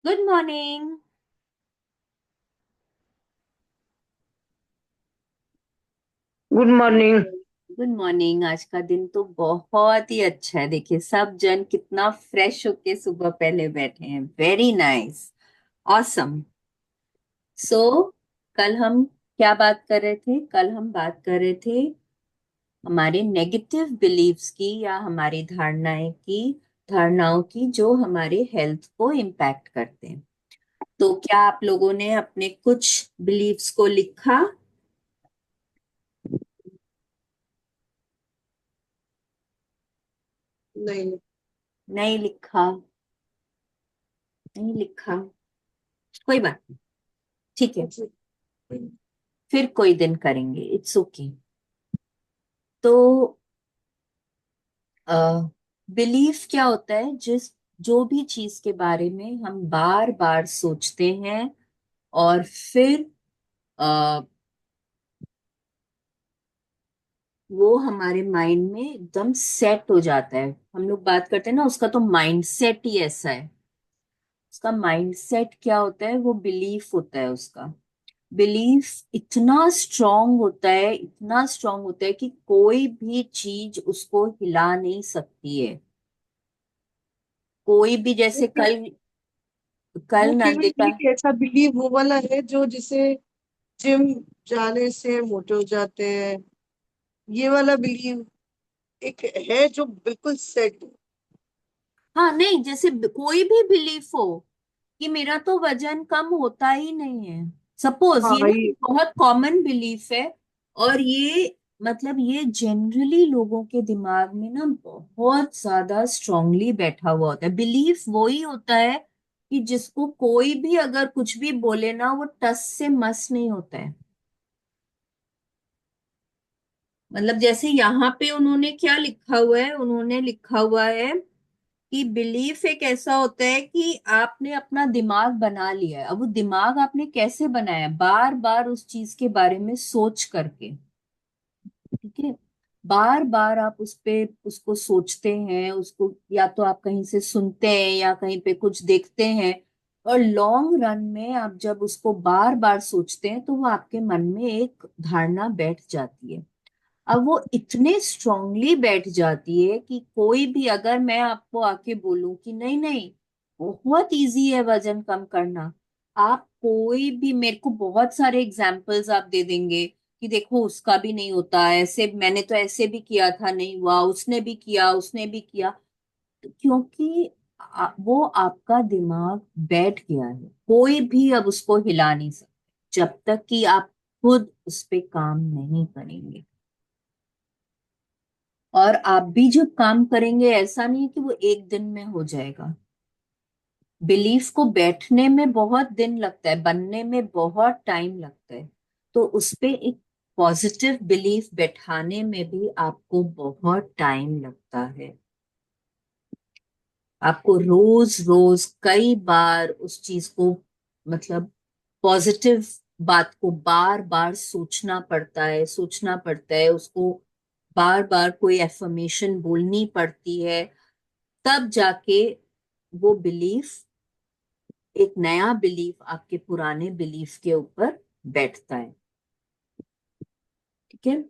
Good morning. Good morning. Good morning. आज का दिन तो बहुत ही अच्छा है। देखिए सब जन कितना फ्रेश होके सुबह पहले बैठे हैं। Very nice. ऑसम। सो कल हम क्या बात कर रहे थे? कल हम बात कर रहे थे हमारे नेगेटिव बिलीव्स की या हमारी धारणाओं की जो हमारे हेल्थ को इम्पैक्ट करते हैं। तो क्या आप लोगों ने अपने कुछ बिलीव्स को लिखा? नहीं। नहीं लिखा? नहीं लिखा? कोई बात नहीं। ठीक है। नहीं। फिर कोई दिन करेंगे। It's okay. तो बिलीफ क्या होता है? जो भी चीज के बारे में हम बार बार सोचते हैं और फिर आ, वो हमारे माइंड में एकदम सेट हो जाता है। हम लोग बात करते हैं ना, उसका तो माइंड सेट ही ऐसा है। उसका माइंड सेट क्या होता है? वो बिलीफ होता है उसका। बिलीफ इतना स्ट्रांग होता है, इतना स्ट्रांग होता है कि कोई भी चीज उसको हिला नहीं सकती है। कोई भी, वो जैसे के, कल कल वो केवल नंदिता। एक ऐसा बिलीव वो वाला है जो जिसे जिम जाने से मोटे हो जाते हैं। ये वाला बिलीव एक है जो बिल्कुल सेट। हाँ नहीं, जैसे कोई भी बिलीफ हो कि मेरा तो वजन कम होता ही नहीं है। सपोज हाँ ये ना ये बहुत कॉमन बिलीफ है। और ये मतलब ये जनरली लोगों के दिमाग में ना बहुत ज्यादा स्ट्रांगली बैठा हुआ होता है। बिलीफ वही होता है कि जिसको कोई भी अगर कुछ भी बोले ना, वो टस से मस नहीं होता है। मतलब जैसे यहाँ पे उन्होंने क्या लिखा हुआ है? उन्होंने लिखा हुआ है कि बिलीफ एक ऐसा होता है कि आपने अपना दिमाग बना लिया है। अब वो दिमाग आपने कैसे बनाया? बार बार उस चीज के बारे में सोच करके। ठीक है। बार बार आप उस पे उसको सोचते हैं, उसको या तो आप कहीं से सुनते हैं या कहीं पे कुछ देखते हैं। और लॉन्ग रन में आप जब उसको बार बार सोचते हैं तो वो आपके मन में एक धारणा बैठ जाती है। अब वो इतने स्ट्रांगली बैठ जाती है कि कोई भी, अगर मैं आपको आके बोलूं कि नहीं नहीं बहुत इजी है वजन कम करना, आप कोई भी मेरे को बहुत सारे एग्जाम्पल्स आप दे देंगे कि देखो उसका भी नहीं होता ऐसे, मैंने तो ऐसे भी किया था नहीं हुआ, उसने भी किया, उसने भी किया। क्योंकि वो आपका दिमाग बैठ गया है। कोई भी अब उसको हिला नहीं सकता जब तक कि आप खुद उस पे काम नहीं करेंगे। और आप भी जब काम करेंगे, ऐसा नहीं है कि वो एक दिन में हो जाएगा। बिलीफ को बैठने में बहुत दिन लगता है, बनने में बहुत टाइम लगता है। तो उस पे एक पॉजिटिव बिलीफ बैठाने में भी आपको बहुत टाइम लगता है। आपको रोज रोज कई बार उस चीज को, मतलब पॉजिटिव बात को बार बार सोचना पड़ता है, सोचना पड़ता है उसको। बार बार कोई एफर्मेशन बोलनी पड़ती है, तब जाके वो बिलीफ, एक नया बिलीफ आपके पुराने बिलीफ के ऊपर बैठता है। ठीक है।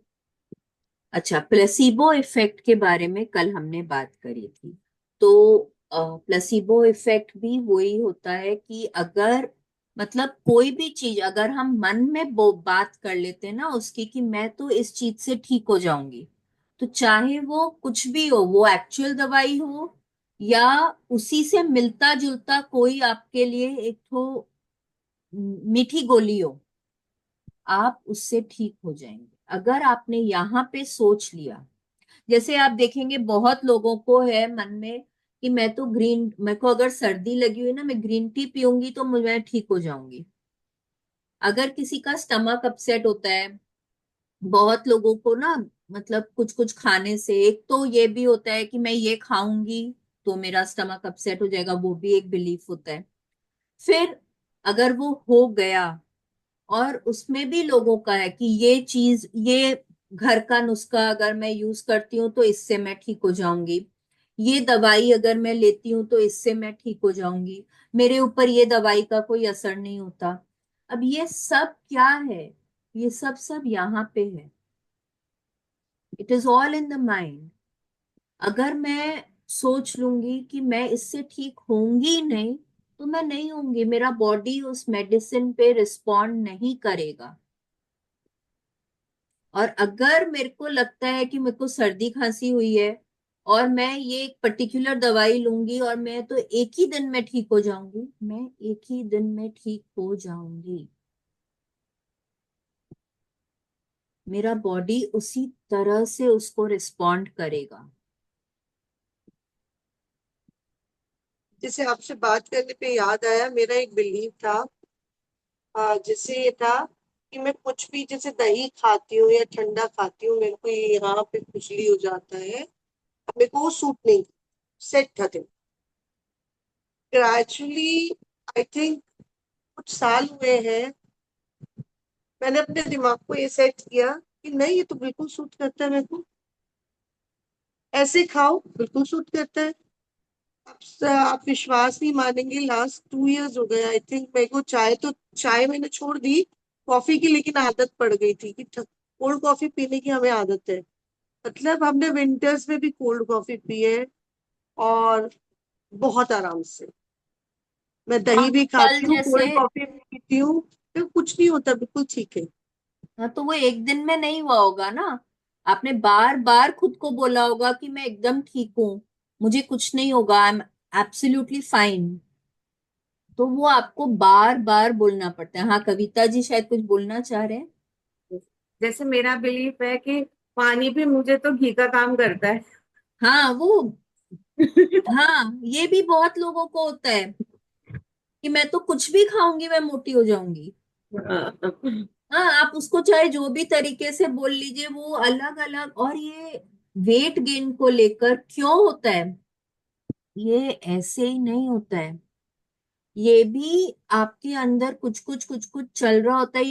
अच्छा, प्लेसीबो इफेक्ट के बारे में कल हमने बात करी थी। तो प्लेसीबो इफेक्ट भी वही होता है कि अगर, मतलब कोई भी चीज अगर हम मन में वो बात कर लेते हैं ना उसकी कि मैं तो इस चीज से ठीक हो जाऊंगी, तो चाहे वो कुछ भी हो, वो एक्चुअल दवाई हो या उसी से मिलता जुलता कोई आपके लिए एक तो मीठी गोली हो, आप उससे ठीक हो जाएंगे अगर आपने यहाँ पे सोच लिया। जैसे आप देखेंगे बहुत लोगों को है मन में कि मैं तो ग्रीन, मेरे को अगर सर्दी लगी हुई ना, मैं ग्रीन टी पीऊंगी तो मैं ठीक हो जाऊंगी। अगर किसी का स्टमक अपसेट होता है, बहुत लोगों को ना, मतलब कुछ कुछ खाने से, एक तो ये भी होता है कि मैं ये खाऊंगी तो मेरा स्टमक अपसेट हो जाएगा, वो भी एक बिलीफ होता है। फिर अगर वो हो गया, और उसमें भी लोगों का है कि ये चीज, ये घर का नुस्खा अगर मैं यूज करती हूँ तो इससे मैं ठीक हो जाऊंगी। ये दवाई अगर मैं लेती हूँ तो इससे मैं ठीक हो जाऊंगी, मेरे ऊपर ये दवाई का कोई असर नहीं होता। अब ये सब क्या है? ये सब सब यहाँ पे है। It is all in the mind. अगर मैं सोच लूंगी कि मैं इससे ठीक होंगी नहीं, तो मैं नहीं होंगी, मेरा बॉडी उस मेडिसिन पे रिस्पॉन्ड नहीं करेगा। और अगर मेरे को लगता है कि मेरे को सर्दी खांसी हुई है और मैं ये एक पर्टिकुलर दवाई लूंगी और मैं तो एक ही दिन में ठीक हो जाऊंगी, मैं एक ही दिन में ठीक हो जाऊंगी। मेरा बॉडी उसी तरह से उसको रिस्पॉन्ड करेगा। जैसे आपसे बात करने पे याद आया, मेरा एक बिलीव था, जैसे ये था कि मैं कुछ भी जैसे दही खाती हूँ या ठंडा खाती हूँ, मेरे को ये यहाँ पे खुजली हो जाता है, मेरे को वो सूट नहीं, सेट था दिन। ग्रेजुअली आई थिंक कुछ साल हुए हैं, मैंने अपने दिमाग को ये सेट किया कि नहीं, ये तो बिल्कुल सूट करता है मेरे को, ऐसे खाओ बिल्कुल सूट करता है। आप विश्वास नहीं मानेंगे, लास्ट 2 इयर्स हो गए आई थिंक मेरे को। चाय मैंने छोड़ दी, कॉफी की लेकिन आदत पड़ गई थी कि कोल्ड कॉफी पीने की हमें आदत है। मतलब हमने विंटर्स में भी कोल्ड कॉफी पी है, और बहुत आराम से। मैं हाँ दही तो भी कल खाती हूँ, जैसे, कोल्ड कॉफी भी पीती हूँ, तो कुछ नहीं होता, बिल्कुल ठीक है। हाँ तो वो एक दिन में नहीं हुआ होगा ना। आपने बार बार खुद को बोला होगा कि मैं एकदम ठीक हूँ, मुझे कुछ नहीं होगा, आई एम एब्सोल्युटली फाइन। तो वो आपको बार बार बोलना पड़ता है। हाँ, कविता जी शायद कुछ बोलना चाह रहे हैं। जैसे मेरा बिलीफ है कि पानी भी मुझे तो घी का काम करता है। हाँ वो, हाँ ये भी बहुत लोगों को होता है कि मैं तो कुछ भी खाऊंगी मैं मोटी हो जाऊंगी। हाँ, आप उसको चाहे जो भी तरीके से बोल लीजिए, वो अलग अलग। और ये वेट गेन को लेकर क्यों होता है? ये ऐसे ही नहीं होता है। ये भी आपके अंदर कुछ कुछ कुछ कुछ चल रहा होता है।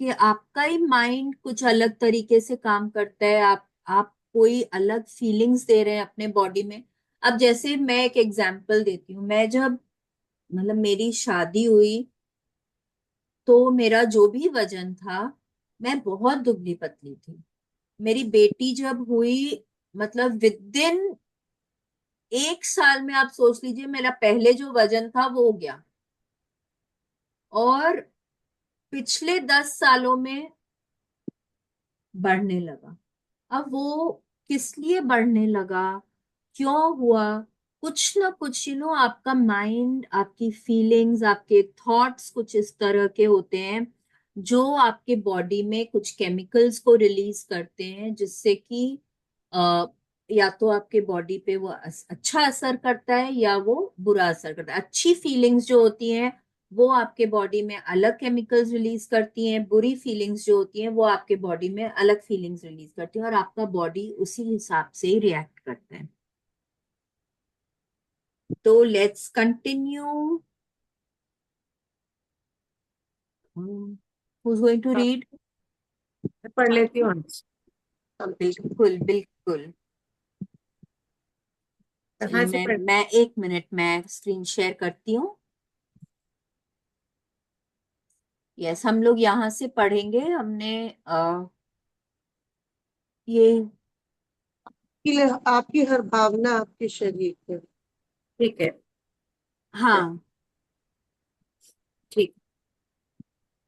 ये आपका ही माइंड कुछ अलग तरीके से काम करता है। आप कोई अलग फीलिंग्स दे रहे हैं अपने बॉडी में। अब जैसे मैं एक एग्जांपल देती हूँ, मैं जब, मतलब मेरी शादी हुई, तो मेरा जो भी वजन था, मैं बहुत दुबली पतली थी। मेरी बेटी जब हुई, मतलब विद इन 1 साल में आप सोच लीजिए मेरा पहले जो वजन था वो हो गया। और पिछले 10 सालों में बढ़ने लगा। अब वो किस लिए बढ़ने लगा, क्यों हुआ? कुछ ना कुछ, आपका माइंड, आपकी फीलिंग्स, आपके थॉट्स कुछ इस तरह के होते हैं जो आपके बॉडी में कुछ केमिकल्स को रिलीज करते हैं, जिससे कि अ, या तो आपके बॉडी पे वो अच्छा असर करता है या वो बुरा असर करता है। अच्छी फीलिंग्स जो होती हैं वो आपके बॉडी में अलग केमिकल्स रिलीज करती हैं, बुरी फीलिंग्स जो होती हैं वो आपके बॉडी में अलग फीलिंग्स रिलीज करती हैं, और आपका बॉडी उसी हिसाब से ही रिएक्ट करता है। तो let's continue. who's going to हाँ, read? मैं पढ़ लेती हूँ। बिल्कुल बिल्कुल। चलिए, कहाँ से पढ़? मैं 1 मिनट में स्क्रीन शेयर करती हूँ। यस, हम लोग यहाँ से पढ़ेंगे। हमने ये, आपकी हर भावना आपके शरीर पे। ठीक है। हाँ, ठीक।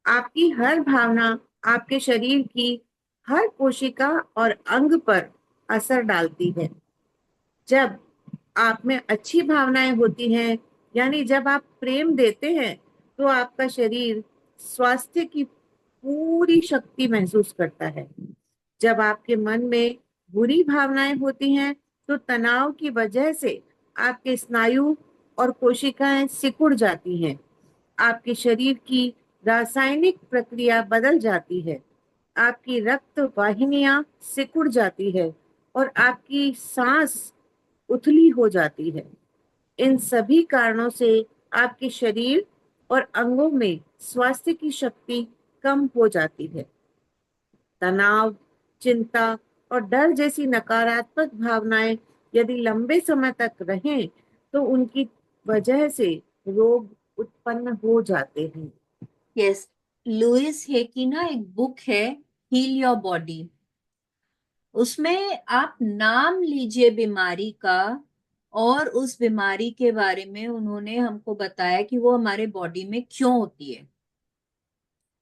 आपकी हर भावना आपके शरीर की हर कोशिका और अंग पर असर डालती है। जब आप में अच्छी भावनाएं होती हैं, यानी जब आप प्रेम देते हैं, तो आपका शरीर स्वास्थ्य की पूरी शक्ति महसूस करता है। जब आपके मन में बुरी भावनाएं होती हैं, तो तनाव की वजह से आपके स्नायु और कोशिकाएं सिकुड़ जाती हैं। आपके शरीर की रासायनिक प्रक्रिया बदल जाती है। आपकी रक्त वाहिनियां सिकुड़ जाती है और आपकी सांस उथली हो जाती है। इन सभी कारणों से आपके शरीर और अंगों में स्वास्थ्य की शक्ति कम हो जाती है। तनाव, चिंता और डर जैसी नकारात्मक भावनाएं यदि लंबे समय तक रहें तो उनकी वजह से रोग उत्पन्न हो जाते हैं। यस, लुइस है की ना एक बुक है, हील योर बॉडी। उसमें आप नाम लीजिए बीमारी का, और उस बीमारी के बारे में उन्होंने हमको बताया कि वो हमारे बॉडी में क्यों होती है,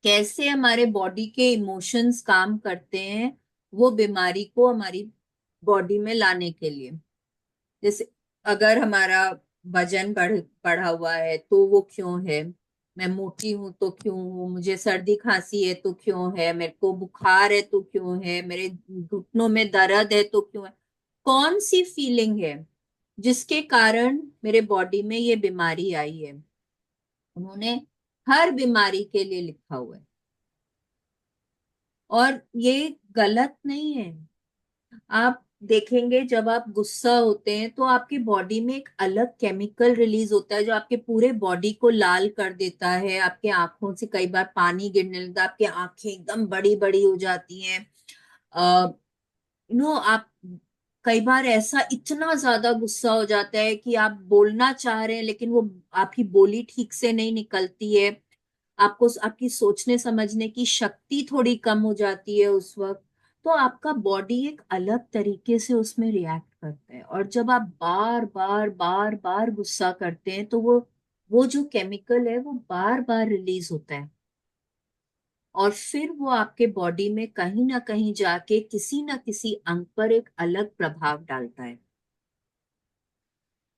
कैसे हमारे बॉडी के इमोशंस काम करते हैं वो बीमारी को हमारी बॉडी में लाने के लिए। जैसे अगर हमारा वजन बढ़ा हुआ है तो वो क्यों है, मैं मोटी हूं तो क्यों हूँ, मुझे सर्दी खांसी है तो क्यों है, मेरे को बुखार है तो क्यों है, मेरे घुटनों में दर्द है तो क्यों है, कौन सी फीलिंग है जिसके कारण मेरे बॉडी में ये बीमारी आई है। उन्होंने हर बीमारी के लिए लिखा हुआ है, और ये गलत नहीं है। आप देखेंगे जब आप गुस्सा होते हैं तो आपकी बॉडी में एक अलग केमिकल रिलीज होता है जो आपके पूरे बॉडी को लाल कर देता है, आपके आंखों से कई बार पानी गिरने लगता है, आपकी आंखें एकदम बड़ी बड़ी हो जाती हैं। आप कई बार ऐसा इतना ज्यादा गुस्सा हो जाता है कि आप बोलना चाह रहे हैं लेकिन वो आपकी बोली ठीक से नहीं निकलती है, आपको आपकी सोचने समझने की शक्ति थोड़ी कम हो जाती है उस वक्त। तो आपका बॉडी एक अलग तरीके से उसमें रिएक्ट करता है, और जब आप बार बार बार बार गुस्सा करते हैं तो वो जो केमिकल है वो बार बार रिलीज होता है, और फिर वो आपके बॉडी में कहीं ना कहीं जाके किसी ना किसी अंग पर एक अलग प्रभाव डालता है।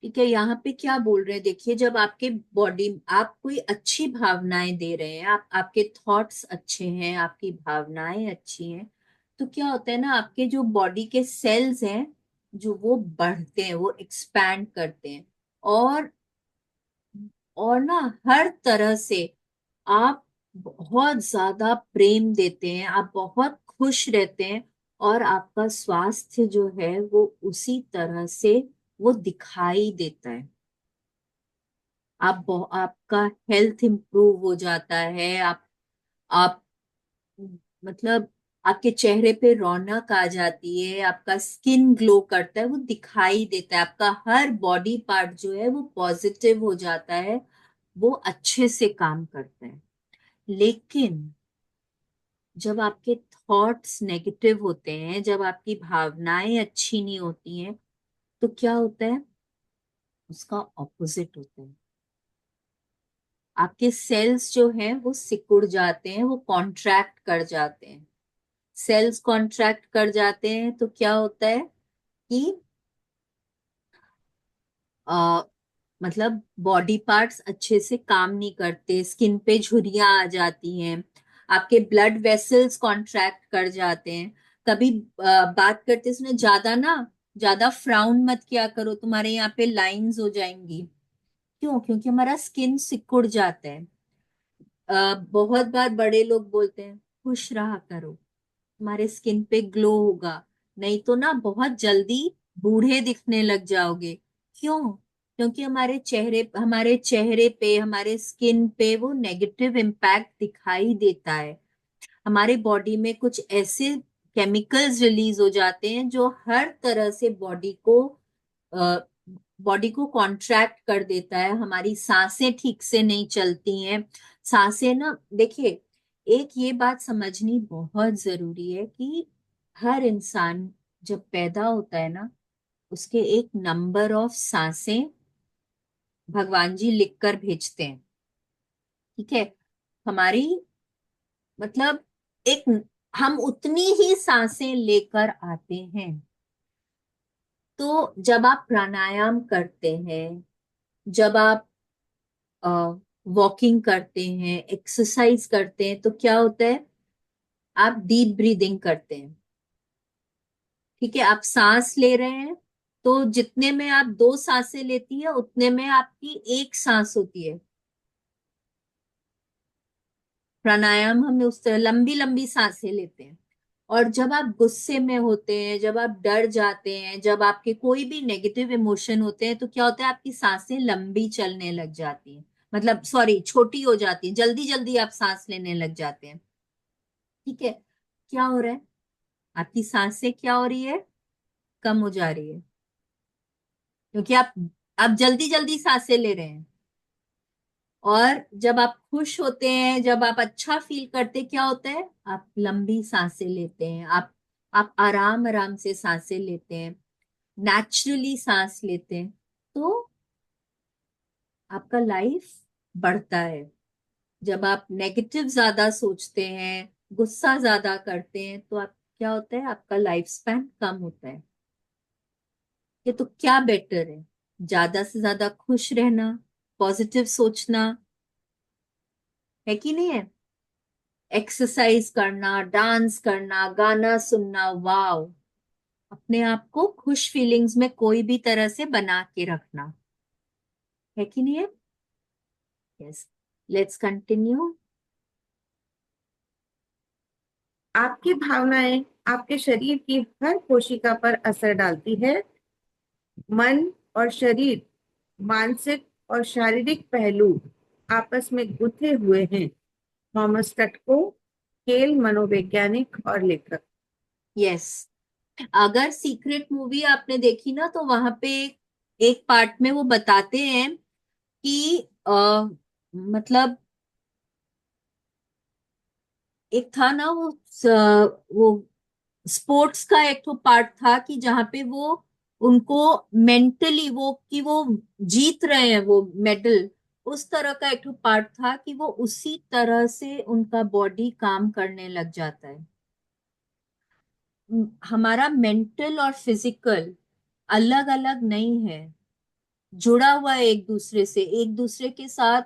ठीक है, यहाँ पे क्या बोल रहे हैं देखिए, जब आपके बॉडी, आप कोई अच्छी भावनाएं दे रहे हैं, आपके थॉट्स अच्छे हैं, आपकी भावनाएं अच्छी हैं, तो क्या होता है ना, आपके जो बॉडी के सेल्स हैं जो वो बढ़ते हैं, वो एक्सपैंड करते हैं, और और ना हर तरह से आप बहुत ज्यादा प्रेम देते हैं, आप बहुत खुश रहते हैं, और आपका स्वास्थ्य जो है वो उसी तरह से वो दिखाई देता है। आपका हेल्थ इंप्रूव हो जाता है, आप मतलब आपके चेहरे पे रौनक आ जाती है, आपका स्किन ग्लो करता है, वो दिखाई देता है, आपका हर बॉडी पार्ट जो है वो पॉजिटिव हो जाता है, वो अच्छे से काम करता है। लेकिन जब आपके थॉट्स नेगेटिव होते हैं, जब आपकी भावनाएं अच्छी नहीं होती हैं, तो क्या होता है, उसका ऑपोजिट होता है। आपके सेल्स जो हैं वो सिकुड़ जाते हैं, वो कॉन्ट्रैक्ट कर जाते हैं। सेल्स कॉन्ट्रैक्ट कर जाते हैं तो क्या होता है कि आ, मतलब बॉडी पार्ट्स अच्छे से काम नहीं करते, स्किन पे झुर्रियां आ जाती हैं, आपके ब्लड वेसल्स कॉन्ट्रैक्ट कर जाते हैं। कभी बात करते समय ज्यादा फ्राउन मत किया करो, तुम्हारे यहाँ पे लाइंस हो जाएंगी। क्यों? क्योंकि हमारा स्किन सिकुड़ जाता है। बहुत बार बड़े लोग बोलते हैं खुश रहा करो, तुम्हारे स्किन पे ग्लो होगा, नहीं तो ना बहुत जल्दी बूढ़े दिखने लग जाओगे। क्यों? क्योंकि हमारे चेहरे पे, हमारे स्किन पे वो नेगेटिव इम्पैक्ट दिखाई देता है। हमारे बॉडी में कुछ ऐसे केमिकल्स रिलीज हो जाते हैं जो हर तरह से बॉडी को कॉन्ट्रैक्ट कर देता है, हमारी सांसें ठीक से नहीं चलती हैं। सांसें ना, देखिए, एक ये बात समझनी बहुत जरूरी है कि हर इंसान जब पैदा होता है ना, उसके एक नंबर ऑफ सांसें भगवान जी लिख कर भेजते हैं। ठीक है, हमारी मतलब एक, हम उतनी ही सांसें लेकर आते हैं। तो जब आप प्राणायाम करते हैं, जब आप वॉकिंग करते हैं, एक्सरसाइज करते हैं, तो क्या होता है, आप डीप ब्रीदिंग करते हैं। ठीक है, आप सांस ले रहे हैं, तो जितने में आप दो सांसें लेती है उतने में आपकी एक सांस होती है। प्राणायाम हम उस तरह लंबी लंबी सांसें लेते हैं। और जब आप गुस्से में होते हैं, जब आप डर जाते हैं, जब आपके कोई भी नेगेटिव इमोशन होते हैं, तो क्या होता है, आपकी सांसें लंबी चलने लग जाती हैं, मतलब सॉरी, छोटी हो जाती है, जल्दी जल्दी आप सांस लेने लग जाते हैं। ठीक है, क्या हो रहा है, आपकी सांसें क्या हो रही है, कम हो जा रही है। क्योंकि आप जल्दी जल्दी सांसें ले रहे हैं। और जब आप खुश होते हैं, जब आप अच्छा फील करते हैं, क्या होता है, आप लंबी सांसें लेते हैं, आप आराम आराम से सांसें लेते हैं, नेचुरली सांस लेते हैं, तो आपका लाइफ बढ़ता है। जब आप नेगेटिव ज्यादा सोचते हैं, गुस्सा ज्यादा करते हैं, तो आप क्या होता है, आपका लाइफ स्पैन कम होता है। ये तो क्या बेटर है, ज्यादा से ज्यादा खुश रहना, पॉजिटिव सोचना, है कि नहीं है? एक्सरसाइज करना, डांस करना, गाना सुनना, वाव, अपने आप को खुश फीलिंग्स में कोई भी तरह से बना के रखना, है कि नहीं है? Yes, let's continue. आपकी भावनाएं आपके शरीर की हर कोशिका पर असर डालती है। मन और शरीर, मानसिक और शारीरिक पहलू आपस में गुंथे हुए हैं। थॉमस टटको, खेल मनोवैज्ञानिक और लेखक। यस, अगर सीक्रेट मूवी आपने देखी ना, तो वहां पे एक पार्ट में वो बताते हैं कि मतलब एक था ना वो स्पोर्ट्स का एक तो पार्ट था कि जहाँ पे वो उनको मेंटली वो कि वो जीत रहे हैं वो मेडल, उस तरह का एक तो पार्ट था कि वो उसी तरह से उनका बॉडी काम करने लग जाता है। हमारा मेंटल और फिजिकल अलग अलग नहीं है, जुड़ा हुआ है एक दूसरे से, एक दूसरे के साथ।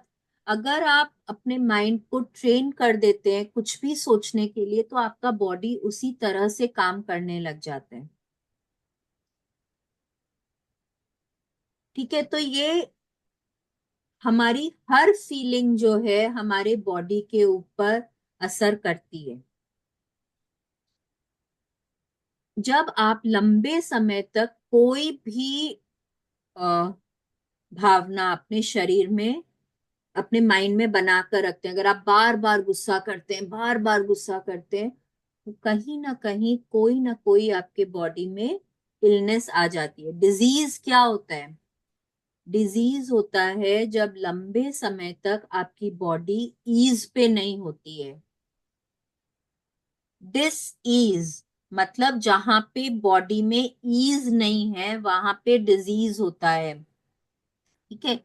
अगर आप अपने माइंड को ट्रेन कर देते हैं कुछ भी सोचने के लिए, तो आपका बॉडी उसी तरह से काम करने लग जाता है। ठीक है, तो ये हमारी हर फीलिंग जो है हमारे बॉडी के ऊपर असर करती है। जब आप लंबे समय तक कोई भी अ, भावना अपने शरीर में, अपने माइंड में बनाकर रखते हैं, अगर आप बार बार गुस्सा करते हैं, बार बार गुस्सा करते हैं, तो कहीं ना कोई आपके बॉडी में इलनेस आ जाती है। डिजीज क्या होता है? डिजीज होता है जब लंबे समय तक आपकी बॉडी ईज पे नहीं होती है। डिस ईज मतलब जहां पे बॉडी में ईज नहीं है, वहां पे डिजीज होता है। ठीक है,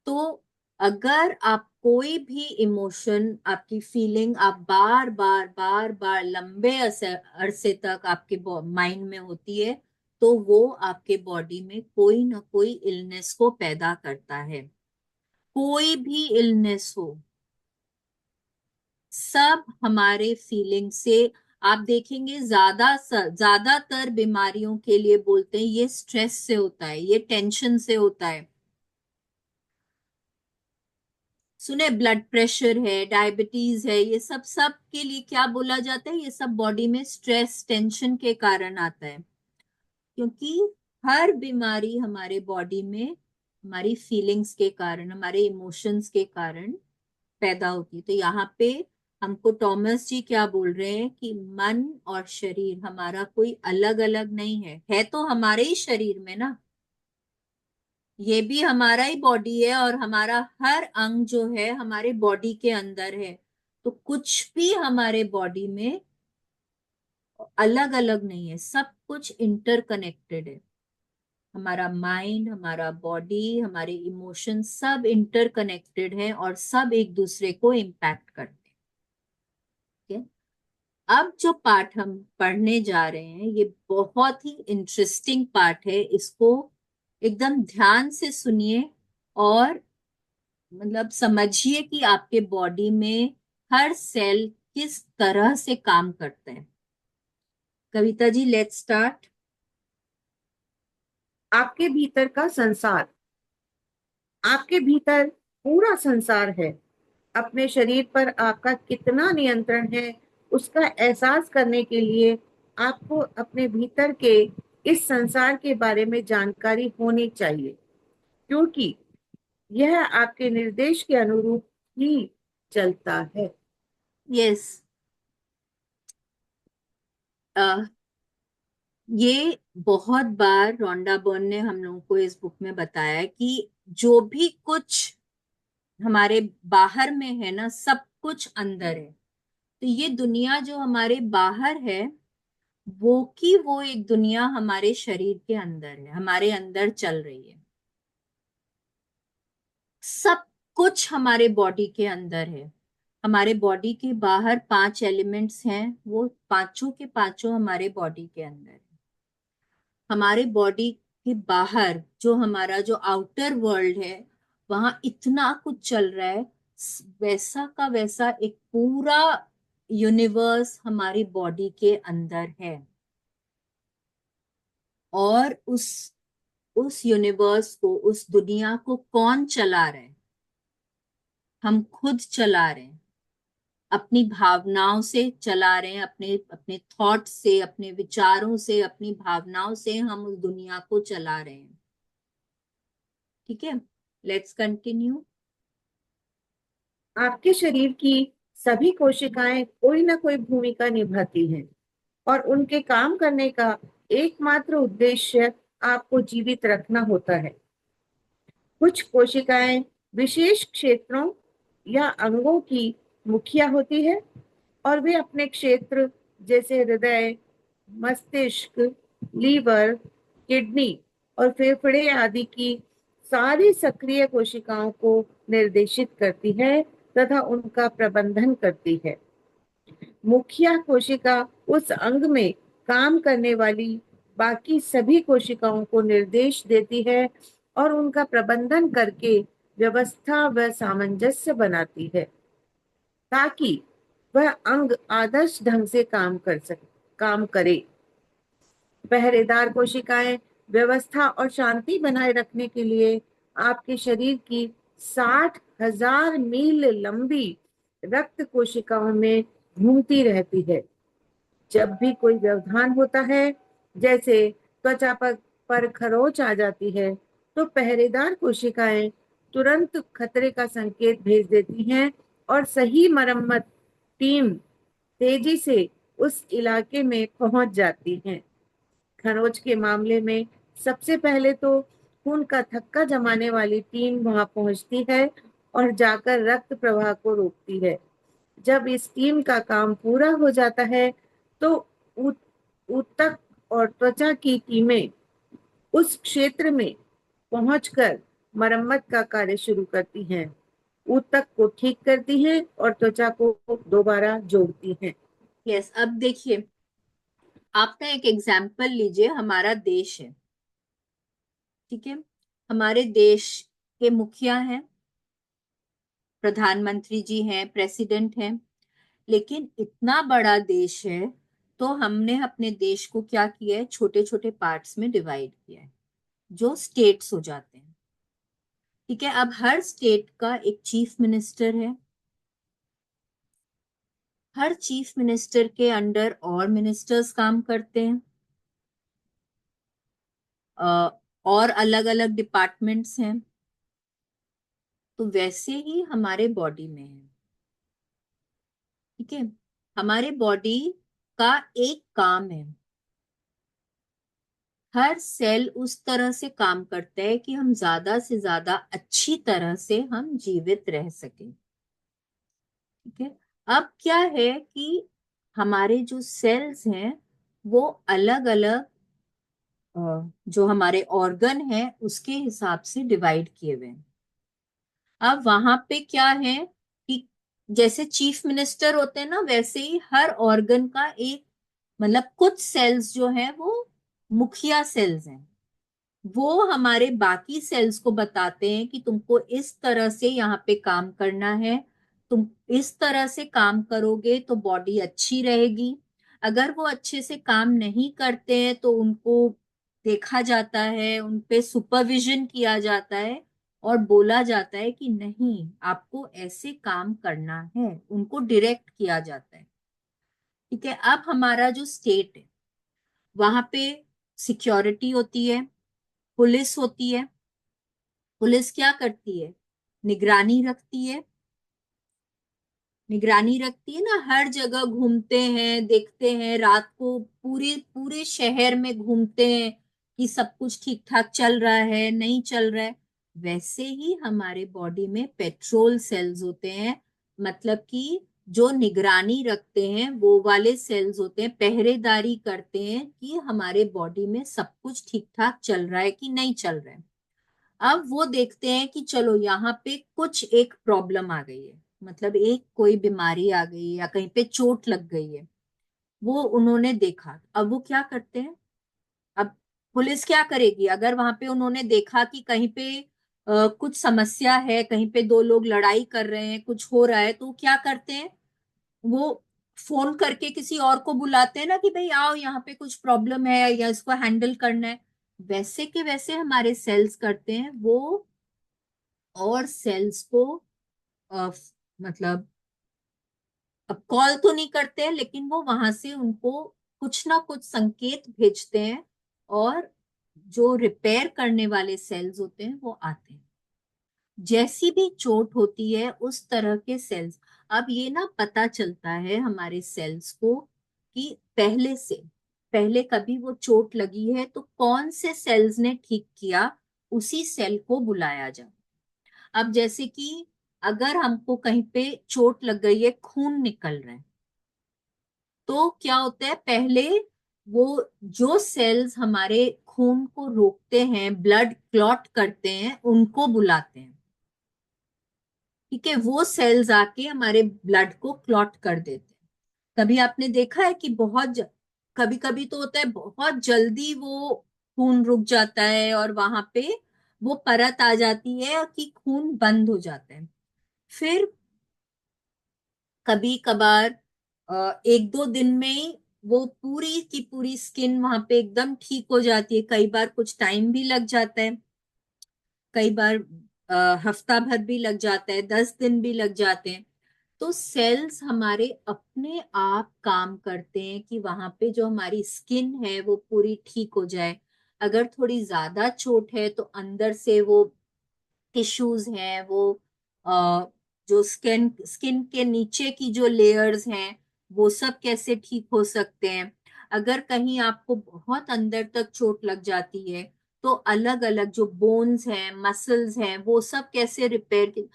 तो अगर आप कोई भी इमोशन, आपकी फीलिंग आप बार बार लंबे अरसे तक आपके माइंड में होती है, तो वो आपके बॉडी में कोई ना कोई इलनेस को पैदा करता है। कोई भी इलनेस हो, सब हमारे फीलिंग से। आप देखेंगे ज्यादातर बीमारियों के लिए बोलते हैं ये स्ट्रेस से होता है, ये टेंशन से होता है। सुने, ब्लड प्रेशर है, डायबिटीज है, ये सब सब के लिए क्या बोला जाता है, ये सब बॉडी में स्ट्रेस टेंशन के कारण आता है। क्योंकि हर बीमारी हमारे बॉडी में हमारी फीलिंग्स के कारण, हमारे इमोशंस के कारण पैदा होती है। तो यहाँ पे हमको टॉमस जी क्या बोल रहे हैं कि मन और शरीर हमारा कोई अलग अलग नहीं है तो हमारे ही शरीर में ना, ये भी हमारा ही बॉडी है, और हमारा हर अंग जो है हमारे बॉडी के अंदर है। तो कुछ भी हमारे बॉडी में अलग अलग नहीं है, सब कुछ इंटरकनेक्टेड है। हमारा माइंड, हमारा बॉडी, हमारे इमोशन सब इंटरकनेक्टेड है और सब एक दूसरे को इम्पैक्ट करते हैं। ठीक है? अब जो पार्ट हम पढ़ने जा रहे हैं ये बहुत ही इंटरेस्टिंग पार्ट है, इसको एकदम ध्यान से सुनिए और मतलब समझिए कि आपके बॉडी में हर सेल किस तरह से काम करते हैं। Kavita ji, let's start. आपके भीतर का संसार। आपके भीतर पूरा संसार है। अपने शरीर पर आपका कितना नियंत्रण है, उसका एहसास करने के लिए आपको अपने भीतर के इस संसार के बारे में जानकारी होनी चाहिए, क्योंकि यह आपके निर्देश के अनुरूप ही चलता है। यस, ये बहुत बार रोंडा बर्न ने हम लोगों को इस बुक में बताया है कि जो भी कुछ हमारे बाहर में है ना, सब कुछ अंदर है। तो ये दुनिया जो हमारे बाहर है, वो की वो एक दुनिया हमारे शरीर के अंदर है, हमारे अंदर चल रही है। सब कुछ हमारे बॉडी के अंदर है। हमारे बॉडी के बाहर 5 एलिमेंट्स हैं, वो पांचों के पांचों हमारे बॉडी के अंदर है। हमारे बॉडी के बाहर जो हमारा जो आउटर वर्ल्ड है, वहां इतना कुछ चल रहा है। वैसा का वैसा एक पूरा यूनिवर्स हमारी बॉडी के अंदर है। और उस यूनिवर्स को, उस दुनिया को कौन चला रहा है? हम खुद चला रहे हैं। अपनी भावनाओं से चला रहे हैं, अपने अपने थॉट से, अपने विचारों से, अपनी भावनाओं से हम उस दुनिया को चला रहे हैं। ठीक है, लेट्स कंटिन्यू। आपके शरीर की सभी कोशिकाएं कोई ना कोई भूमिका निभाती हैं और उनके काम करने का एकमात्र उद्देश्य आपको जीवित रखना होता है। कुछ कोशिकाएं विशेष क्षेत्रों या अंगों की मुखिया होती है और वे अपने क्षेत्र जैसे हृदय, मस्तिष्क, लीवर, किडनी और फेफड़े आदि की सारी सक्रिय कोशिकाओं को निर्देशित करती है तथा उनका प्रबंधन करती है। मुखिया कोशिका उस अंग में काम करने वाली बाकी सभी कोशिकाओं को निर्देश देती है और उनका प्रबंधन करके व्यवस्था व सामंजस्य बनाती है ताकि वह अंग आदर्श ढंग से काम करे। पहरेदार कोशिकाएं व्यवस्था और शांति बनाए रखने के लिए आपके शरीर की 60,000 मील लंबी रक्त कोशिकाओं में घूमती रहती है। जब भी कोई व्यवधान होता है, जैसे त्वचा पर खरोंच आ जाती है, तो पहरेदार कोशिकाएं तुरंत खतरे का संकेत भेज देती हैं और सही मरम्मत टीम तेजी से उस इलाके में पहुंच जाती हैं। खरोंच के मामले में सबसे पहले तो खून का थक्का जमाने वाली टीम वहां पहुंचती है और जाकर रक्त प्रवाह को रोकती है। जब इस टीम का काम पूरा हो जाता है तो ऊतक और त्वचा की टीमें उस क्षेत्र में पहुंचकर मरम्मत का कार्य शुरू करती हैं, ऊतक को ठीक करती हैं और त्वचा को दोबारा जोड़ती हैं। यस, अब देखिए, आप ना एक एग्जाम्पल लीजिए। हमारा देश है, ठीक है। हमारे देश के मुखिया हैं, प्रधानमंत्री जी हैं, प्रेसिडेंट हैं। लेकिन इतना बड़ा देश है, तो हमने अपने देश को क्या किया है, छोटे छोटे पार्ट्स में डिवाइड किया है, जो स्टेट्स हो जाते हैं। ठीक है, अब हर स्टेट का एक चीफ मिनिस्टर है। हर चीफ मिनिस्टर के अंडर और मिनिस्टर्स काम करते हैं। और अलग अलग डिपार्टमेंट्स हैं। तो वैसे ही हमारे बॉडी में है। ठीक है, हमारे बॉडी का एक काम है, हर सेल उस तरह से काम करता है कि हम ज्यादा से ज्यादा अच्छी तरह से हम जीवित रह सकें। ठीक है, अब क्या है कि हमारे जो सेल्स हैं, वो अलग अलग जो हमारे ऑर्गन है उसके हिसाब से डिवाइड किए हुए हैं। अब वहां पे क्या है कि जैसे चीफ मिनिस्टर होते हैं ना, वैसे ही हर ऑर्गन का एक, मतलब कुछ सेल्स जो है वो मुखिया सेल्स हैं। वो हमारे बाकी सेल्स को बताते हैं कि तुमको इस तरह से यहाँ पे काम करना है। तुम इस तरह से काम करोगे तो बॉडी अच्छी रहेगी। अगर वो अच्छे से काम नहीं करते हैं तो उनको देखा जाता है, उन पे सुपरविजन किया जाता है और बोला जाता है कि नहीं, आपको ऐसे काम करना है। उनको डायरेक्ट किया जाता है। ठीक है, अब हमारा जो स्टेट है, वहां पे सिक्योरिटी होती है, पुलिस होती है। पुलिस क्या करती है? निगरानी रखती है। निगरानी रखती है ना, हर जगह घूमते हैं, देखते हैं, रात को पूरे पूरे शहर में घूमते हैं कि सब कुछ ठीक ठाक चल रहा है नहीं चल रहा है। वैसे ही हमारे बॉडी में पेट्रोल सेल्स होते हैं, मतलब कि जो निगरानी रखते हैं वो वाले सेल्स होते हैं, पहरेदारी करते हैं कि हमारे बॉडी में सब कुछ ठीक ठाक चल रहा है कि नहीं चल रहा है। अब वो देखते हैं कि चलो यहाँ पे कुछ एक प्रॉब्लम आ गई है, मतलब एक कोई बीमारी आ गई है या कहीं पे चोट लग गई है। वो उन्होंने देखा, अब वो क्या करते हैं। अब पुलिस क्या करेगी, अगर वहां पे उन्होंने देखा कि कहीं पे कुछ समस्या है, कहीं पे दो लोग लड़ाई कर रहे हैं, कुछ हो रहा है, तो वो क्या करते हैं, वो फोन करके किसी और को बुलाते हैं ना कि भाई आओ यहाँ पे कुछ प्रॉब्लम है या इसको हैंडल करना है। वैसे के वैसे हमारे सेल्स करते हैं वो, और सेल्स को अ, मतलब अब कॉल तो नहीं करते हैं, लेकिन वो वहां से उनको कुछ ना कुछ संकेत भेजते हैं, और जो रिपेयर करने वाले सेल्स होते हैं वो आते हैं। जैसी भी चोट होती है उस तरह के सेल्स, अब ये ना पता चलता है हमारे सेल्स को कि पहले कभी वो चोट लगी है तो कौन से सेल्स ने ठीक किया, उसी सेल को बुलाया जाए। अब जैसे कि अगर हमको कहीं पे चोट लग गई है, खून निकल रहा है, तो क्या होता है, पहले वो जो सेल्स हमारे खून को रोकते हैं, ब्लड क्लॉट करते हैं, उनको बुलाते हैं। ठीक है, वो सेल्स आके हमारे ब्लड को क्लॉट कर देते हैं। कभी आपने देखा है कि कभी कभी तो होता है बहुत जल्दी वो खून रुक जाता है और वहां पे वो परत आ जाती है कि खून बंद हो जाता है। फिर कभी कभार एक दो दिन में ही वो पूरी की पूरी स्किन वहां पे एकदम ठीक हो जाती है। कई बार कुछ टाइम भी लग जाता है, कई बार हफ्ता भर भी लग जाता है, 10 दिन भी लग जाते हैं। तो सेल्स हमारे अपने आप काम करते हैं कि वहां पे जो हमारी स्किन है वो पूरी ठीक हो जाए। अगर थोड़ी ज्यादा चोट है तो अंदर से वो टिश्यूज हैं, वो अ, जो स्किन स्किन के नीचे की जो लेयर्स हैं वो सब कैसे ठीक हो सकते हैं। अगर कहीं आपको बहुत अंदर तक चोट लग जाती है तो अलग अलग जो बोन्स हैं, मसल्स हैं, वो सब कैसे रिपेयर,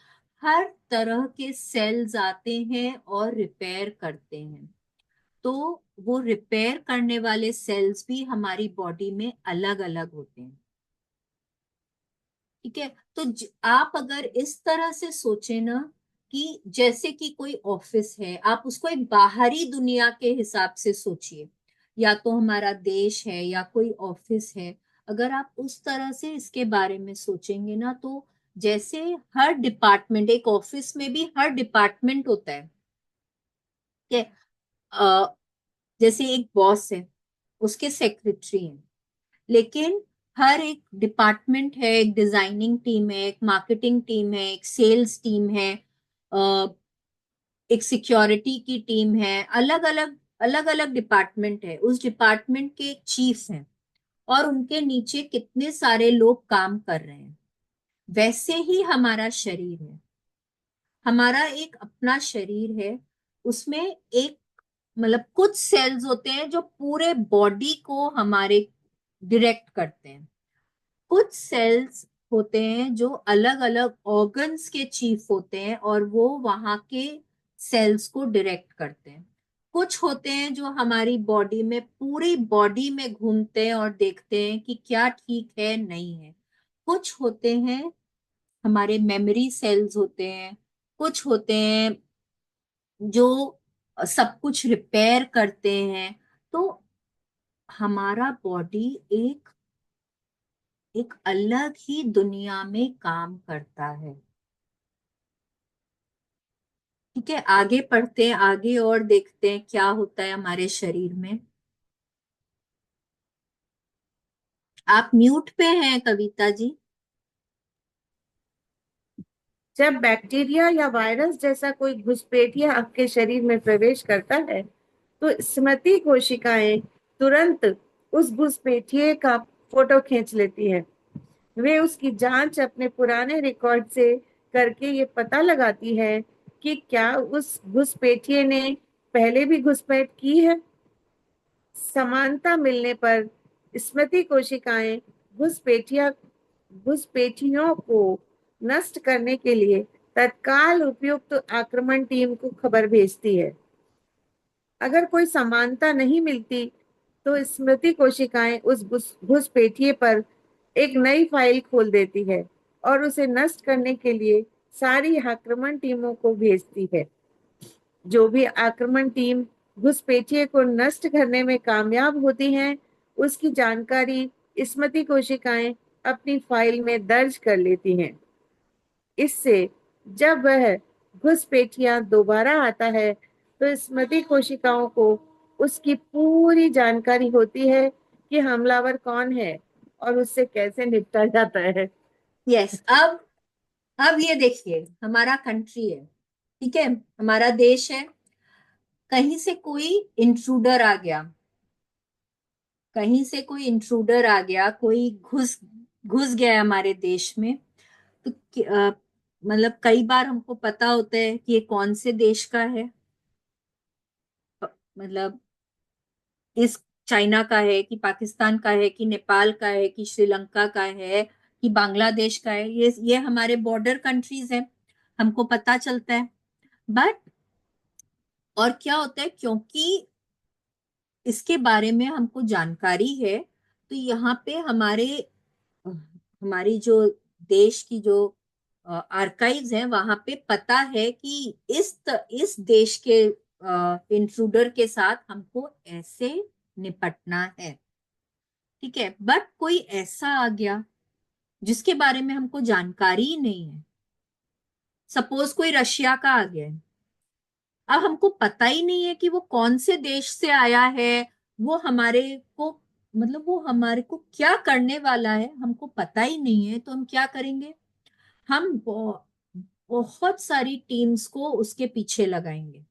हर तरह के सेल्स आते हैं और रिपेयर करते हैं। तो वो रिपेयर करने वाले सेल्स भी हमारी बॉडी में अलग अलग होते हैं। ठीक है, तो आप अगर इस तरह से सोचे ना कि जैसे कि कोई ऑफिस है, आप उसको एक बाहरी दुनिया के हिसाब से सोचिए, या तो हमारा देश है या कोई ऑफिस है। अगर आप उस तरह से इसके बारे में सोचेंगे ना, तो जैसे हर डिपार्टमेंट, एक ऑफिस में भी हर डिपार्टमेंट होता है। ठीक है, अ, जैसे एक बॉस है, उसके सेक्रेटरी हैं, लेकिन हर एक डिपार्टमेंट है, एक डिजाइनिंग टीम है, एक मार्केटिंग टीम है, एक सेल्स टीम है, अ, एक सिक्योरिटी की टीम है, अलग अलग डिपार्टमेंट है। उस डिपार्टमेंट के एक चीफ हैं और उनके नीचे कितने सारे लोग काम कर रहे हैं। वैसे ही हमारा शरीर है, हमारा एक अपना शरीर है, उसमें एक मतलब कुछ सेल्स होते हैं जो पूरे बॉडी को हमारे डायरेक्ट करते हैं। कुछ सेल्स होते हैं जो अलग अलग ऑर्गन्स के चीफ होते हैं और वो वहां के सेल्स को डायरेक्ट करते हैं। कुछ होते हैं जो हमारी बॉडी में, पूरी बॉडी में घूमते हैं और देखते हैं कि क्या ठीक है नहीं है। कुछ होते हैं हमारे मेमोरी सेल्स होते हैं, कुछ होते हैं जो सब कुछ रिपेयर करते हैं। तो हमारा बॉडी एक एक अलग ही दुनिया में काम करता है। ठीक है, आगे पढ़ते हैं, आगे और देखते हैं क्या होता है हमारे शरीर में। आप म्यूट पे हैं कविता जी। जब बैक्टीरिया या वायरस जैसा कोई घुसपैठिया आपके शरीर में प्रवेश करता है, तो स्मृति कोशिकाएं तुरंत उस घुसपैठिए का फोटो खींच लेती हैं। वे उसकी जांच अपने पुराने रिकॉर्ड से करके ये पता लगाती है कि क्या उस घुसपैठिए ने पहले भी घुसपैठ की है। समानता मिलने पर स्मृति कोशिकाएं घुसपैठिया घुसपैठियों को नष्ट करने के लिए तत्काल उपयुक्त आक्रमण टीम को खबर भेजती है। अगर कोई समानता नहीं मिलती तो स्मृति कोशिकाएं उस घुसपैठिए पर एक नई फाइल खोल देती है और उसे नष्ट करने के लिए सारी आक्रमण टीमों को भेजती है। जो भी आक्रमण टीम घुसपैठिए को नष्ट करने में कामयाब होती हैं, उसकी जानकारी स्मृति कोशिकाएं अपनी फाइल में दर्ज कर लेती हैं। इससे जब वह घुसपैठिया दोबारा आता है तो स्मृति कोशिकाओं को उसकी पूरी जानकारी होती है कि हमलावर कौन है और उससे कैसे निपटा जाता है। यस, अब ये देखिए, हमारा कंट्री है, ठीक है, हमारा देश है। कहीं से कोई इंट्रूडर आ गया, कहीं से कोई इंट्रूडर आ गया, कोई घुस घुस गया हमारे देश में। तो मतलब कई बार हमको पता होता है कि ये कौन से देश का है। मतलब इस चाइना का है कि पाकिस्तान का है कि नेपाल का है कि श्रीलंका का है कि बांग्लादेश का है, ये हमारे बॉर्डर कंट्रीज हैं, हमको पता चलता है। बट और क्या होता है, क्योंकि इसके बारे में हमको जानकारी है, तो यहाँ पे हमारी जो देश की जो आर्काइव्स हैं, वहां पे पता है कि इस देश के इंट्रूडर के साथ हमको ऐसे निपटना है, ठीक है। बट कोई ऐसा आ गया जिसके बारे में हमको जानकारी ही नहीं है। सपोज कोई रशिया का आ गया है, अब हमको पता ही नहीं है कि वो कौन से देश से आया है, वो हमारे को मतलब वो हमारे को क्या करने वाला है, हमको पता ही नहीं है। तो हम क्या करेंगे, हम बहुत सारी टीम्स को उसके पीछे लगाएंगे,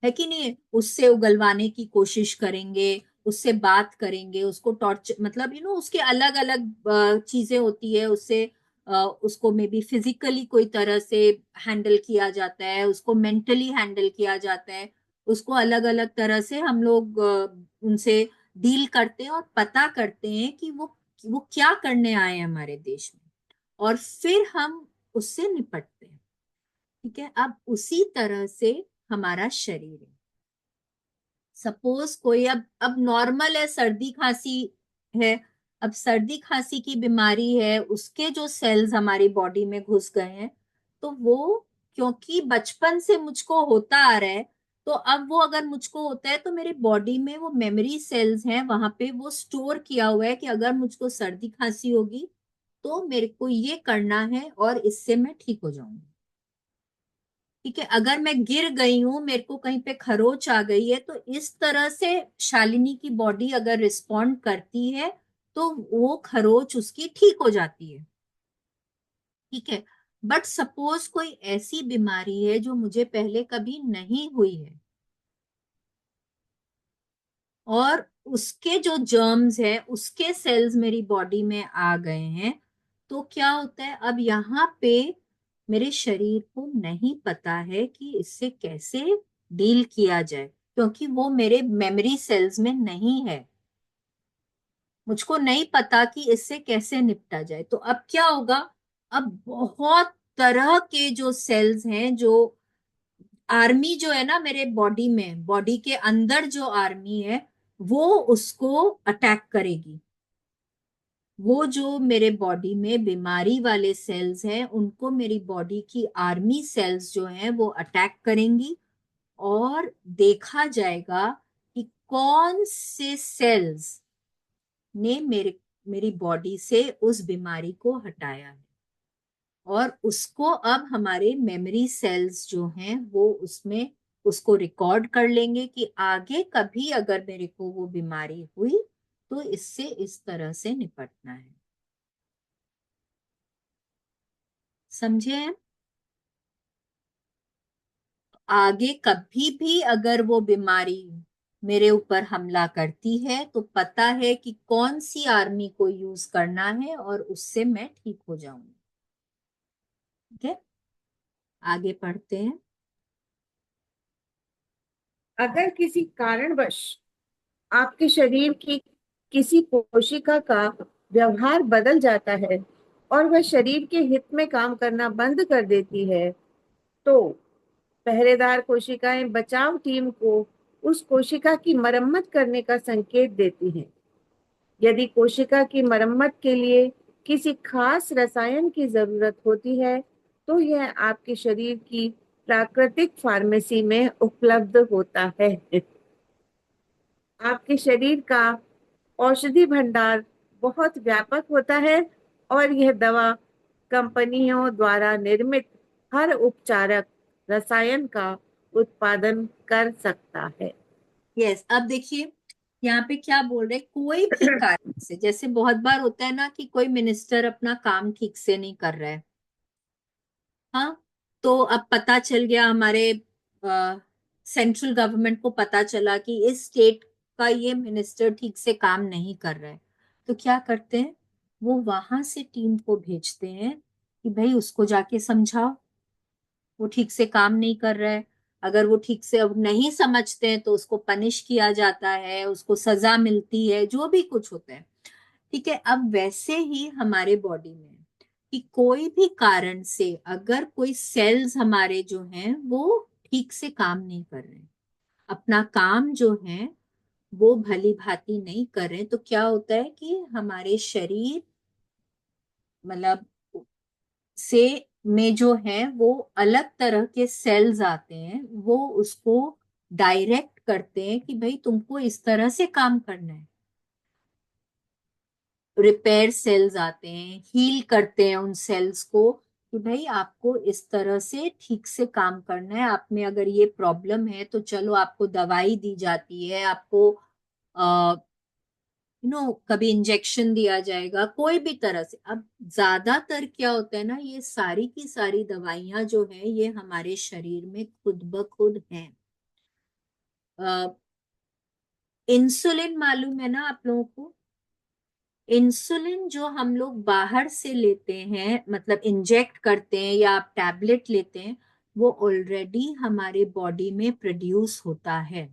है कि नहीं, उससे उगलवाने की कोशिश करेंगे, उससे बात करेंगे, उसको टॉर्चर, मतलब उसके अलग अलग चीजें होती है, उससे उसको मे बी फिजिकली कोई तरह से हैंडल किया जाता है, उसको मेंटली हैंडल किया जाता है, उसको अलग अलग तरह से हम लोग उनसे डील करते हैं और पता करते हैं कि वो क्या करने आए हैं हमारे देश में, और फिर हम उससे निपटते हैं, ठीक है। अब उसी तरह से हमारा शरीर है। सपोज कोई अब नॉर्मल है, सर्दी खांसी है, अब सर्दी खांसी की बीमारी है, उसके जो सेल्स हमारी बॉडी में घुस गए हैं, तो वो क्योंकि बचपन से मुझको होता आ रहा है, तो अब वो अगर मुझको होता है तो मेरे बॉडी में वो मेमोरी सेल्स हैं, वहां पे वो स्टोर किया हुआ है कि अगर मुझको सर्दी खांसी होगी तो मेरे को ये करना है और इससे मैं ठीक हो जाऊंगी, ठीक है। अगर मैं गिर गई हूं, मेरे को कहीं पे खरोच आ गई है, तो इस तरह से शालिनी की बॉडी अगर रिस्पॉन्ड करती है तो वो खरोच उसकी ठीक हो जाती है, ठीक है। बट सपोज कोई ऐसी बीमारी है जो मुझे पहले कभी नहीं हुई है, और उसके जो जर्म्स हैं, उसके सेल्स मेरी बॉडी में आ गए हैं, तो क्या होता है, अब यहाँ पे मेरे शरीर को नहीं पता है कि इससे कैसे डील किया जाए, क्योंकि वो मेरे मेमोरी सेल्स में नहीं है। मुझको नहीं पता कि इससे कैसे निपटा जाए। तो अब क्या होगा, अब बहुत तरह के जो सेल्स हैं, जो आर्मी जो है ना मेरे बॉडी में, बॉडी के अंदर जो आर्मी है, वो उसको अटैक करेगी। वो जो मेरे बॉडी में बीमारी वाले सेल्स हैं, उनको मेरी बॉडी की आर्मी सेल्स जो हैं वो अटैक करेंगी, और देखा जाएगा कि कौन से सेल्स ने मेरी बॉडी से उस बीमारी को हटाया है। और उसको अब हमारे मेमोरी सेल्स जो हैं वो उसमें उसको रिकॉर्ड कर लेंगे कि आगे कभी अगर मेरे को वो बीमारी हुई तो इससे इस तरह से निपटना है। समझे हैं? आगे कभी भी अगर वो बीमारी मेरे ऊपर हमला करती है तो पता है कि कौन सी आर्मी को यूज करना है और उससे मैं ठीक हो जाऊंगी, ठीक है। आगे पढ़ते हैं। अगर किसी कारणवश आपके शरीर की किसी कोशिका का व्यवहार बदल जाता है और वह शरीर के हित में काम करना बंद कर देती है, तो पहरेदार कोशिकाएं बचाव टीम को उस कोशिका की मरम्मत करने का संकेत देती हैं। यदि कोशिका की मरम्मत के लिए किसी खास रसायन की जरूरत होती है, तो यह आपके शरीर की प्राकृतिक फार्मेसी में उपलब्ध होता है। आपके शरीर का औषधि भंडार बहुत व्यापक होता है और यह दवा कंपनियों द्वारा निर्मित हर उपचारक रसायन का उत्पादन कर सकता है। यस, अब देखिए यहाँ पे क्या बोल रहे, कोई भी कारण से, जैसे बहुत बार होता है ना कि कोई मिनिस्टर अपना काम ठीक से नहीं कर रहा है। हाँ, तो अब पता चल गया, हमारे सेंट्रल गवर्नमेंट को पता चला कि इस स्टेट का ये मिनिस्टर ठीक से काम नहीं कर रहा है। तो क्या करते हैं, वो वहां से टीम को भेजते हैं कि भाई उसको जाके समझाओ, वो ठीक से काम नहीं कर रहा है। अगर वो ठीक से अब नहीं समझते हैं तो उसको पनिश किया जाता है, उसको सजा मिलती है, जो भी कुछ होता है। ठीक है, अब वैसे ही हमारे बॉडी में कि कोई भी कारण से अगर कोई सेल्स हमारे जो हैं वो ठीक से काम नहीं कर रहे हैं, अपना काम जो है वो भली भांति नहीं कर रहे हैं, तो क्या होता है कि हमारे शरीर, मतलब से में जो है वो अलग तरह के सेल्स आते हैं, वो उसको डायरेक्ट करते हैं कि भाई तुमको इस तरह से काम करना है। रिपेयर सेल्स आते हैं, हील करते हैं उन सेल्स को कि भाई आपको इस तरह से ठीक से काम करना है, आप में अगर ये प्रॉब्लम है तो चलो आपको दवाई दी जाती है, आपको कभी इंजेक्शन दिया जाएगा, कोई भी तरह से। अब ज्यादातर क्या होता है ना, ये सारी की सारी दवाइयां जो है ये हमारे शरीर में खुद ब खुद हैं। इंसुलिन मालूम है ना आप लोगों को? इंसुलिन जो हम लोग बाहर से लेते हैं, मतलब इंजेक्ट करते हैं या आप टैबलेट लेते हैं, वो ऑलरेडी हमारे बॉडी में प्रोड्यूस होता है।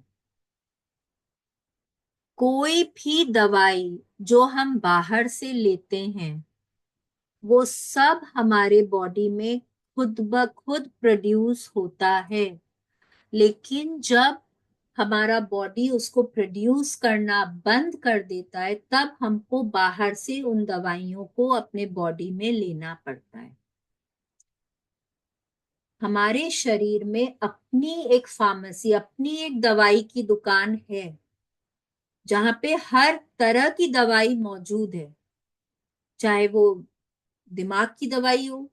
कोई भी दवाई जो हम बाहर से लेते हैं वो सब हमारे बॉडी में खुद ब खुद प्रोड्यूस होता है। लेकिन जब हमारा बॉडी उसको प्रोड्यूस करना बंद कर देता है, तब हमको बाहर से उन दवाइयों को अपने बॉडी में लेना पड़ता है। हमारे शरीर में अपनी एक फार्मेसी, अपनी एक दवाई की दुकान है, जहां पे हर तरह की दवाई मौजूद है। चाहे वो दिमाग की दवाई हो,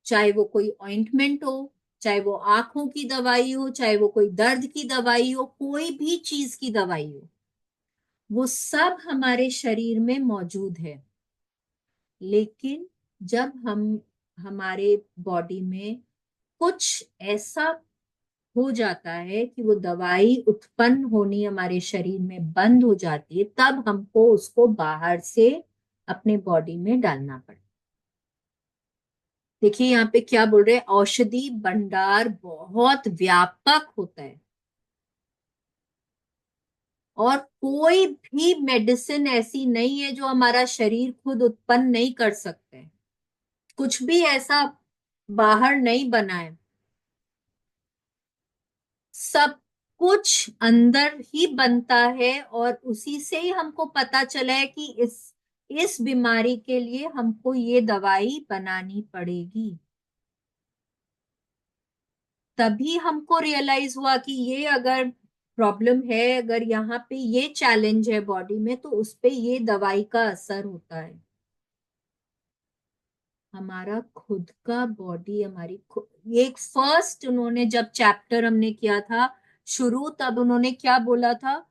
चाहे वो कोई ऑइंटमेंट हो, चाहे वो आंखों की दवाई हो, चाहे वो कोई दर्द की दवाई हो, कोई भी चीज की दवाई हो, वो सब हमारे शरीर में मौजूद है। लेकिन जब हम, हमारे बॉडी में कुछ ऐसा हो जाता है कि वो दवाई उत्पन्न होनी हमारे शरीर में बंद हो जाती है, तब हमको उसको बाहर से अपने बॉडी में डालना पड़ता है। देखिए यहाँ पे क्या बोल रहे हैं, औषधि भंडार बहुत व्यापक होता है और कोई भी मेडिसिन ऐसी नहीं है जो हमारा शरीर खुद उत्पन्न नहीं कर सकते हैं। कुछ भी ऐसा बाहर नहीं बना है, सब कुछ अंदर ही बनता है। और उसी से ही हमको पता चला है कि इस बीमारी के लिए हमको ये दवाई बनानी पड़ेगी। तभी हमको रियलाइज हुआ कि ये अगर प्रॉब्लम है, अगर यहाँ पे ये चैलेंज है बॉडी में, तो उस पे ये दवाई का असर होता है। हमारा खुद का बॉडी, ये एक फर्स्ट उन्होंने जब चैप्टर हमने किया था शुरू, तब उन्होंने क्या बोला था,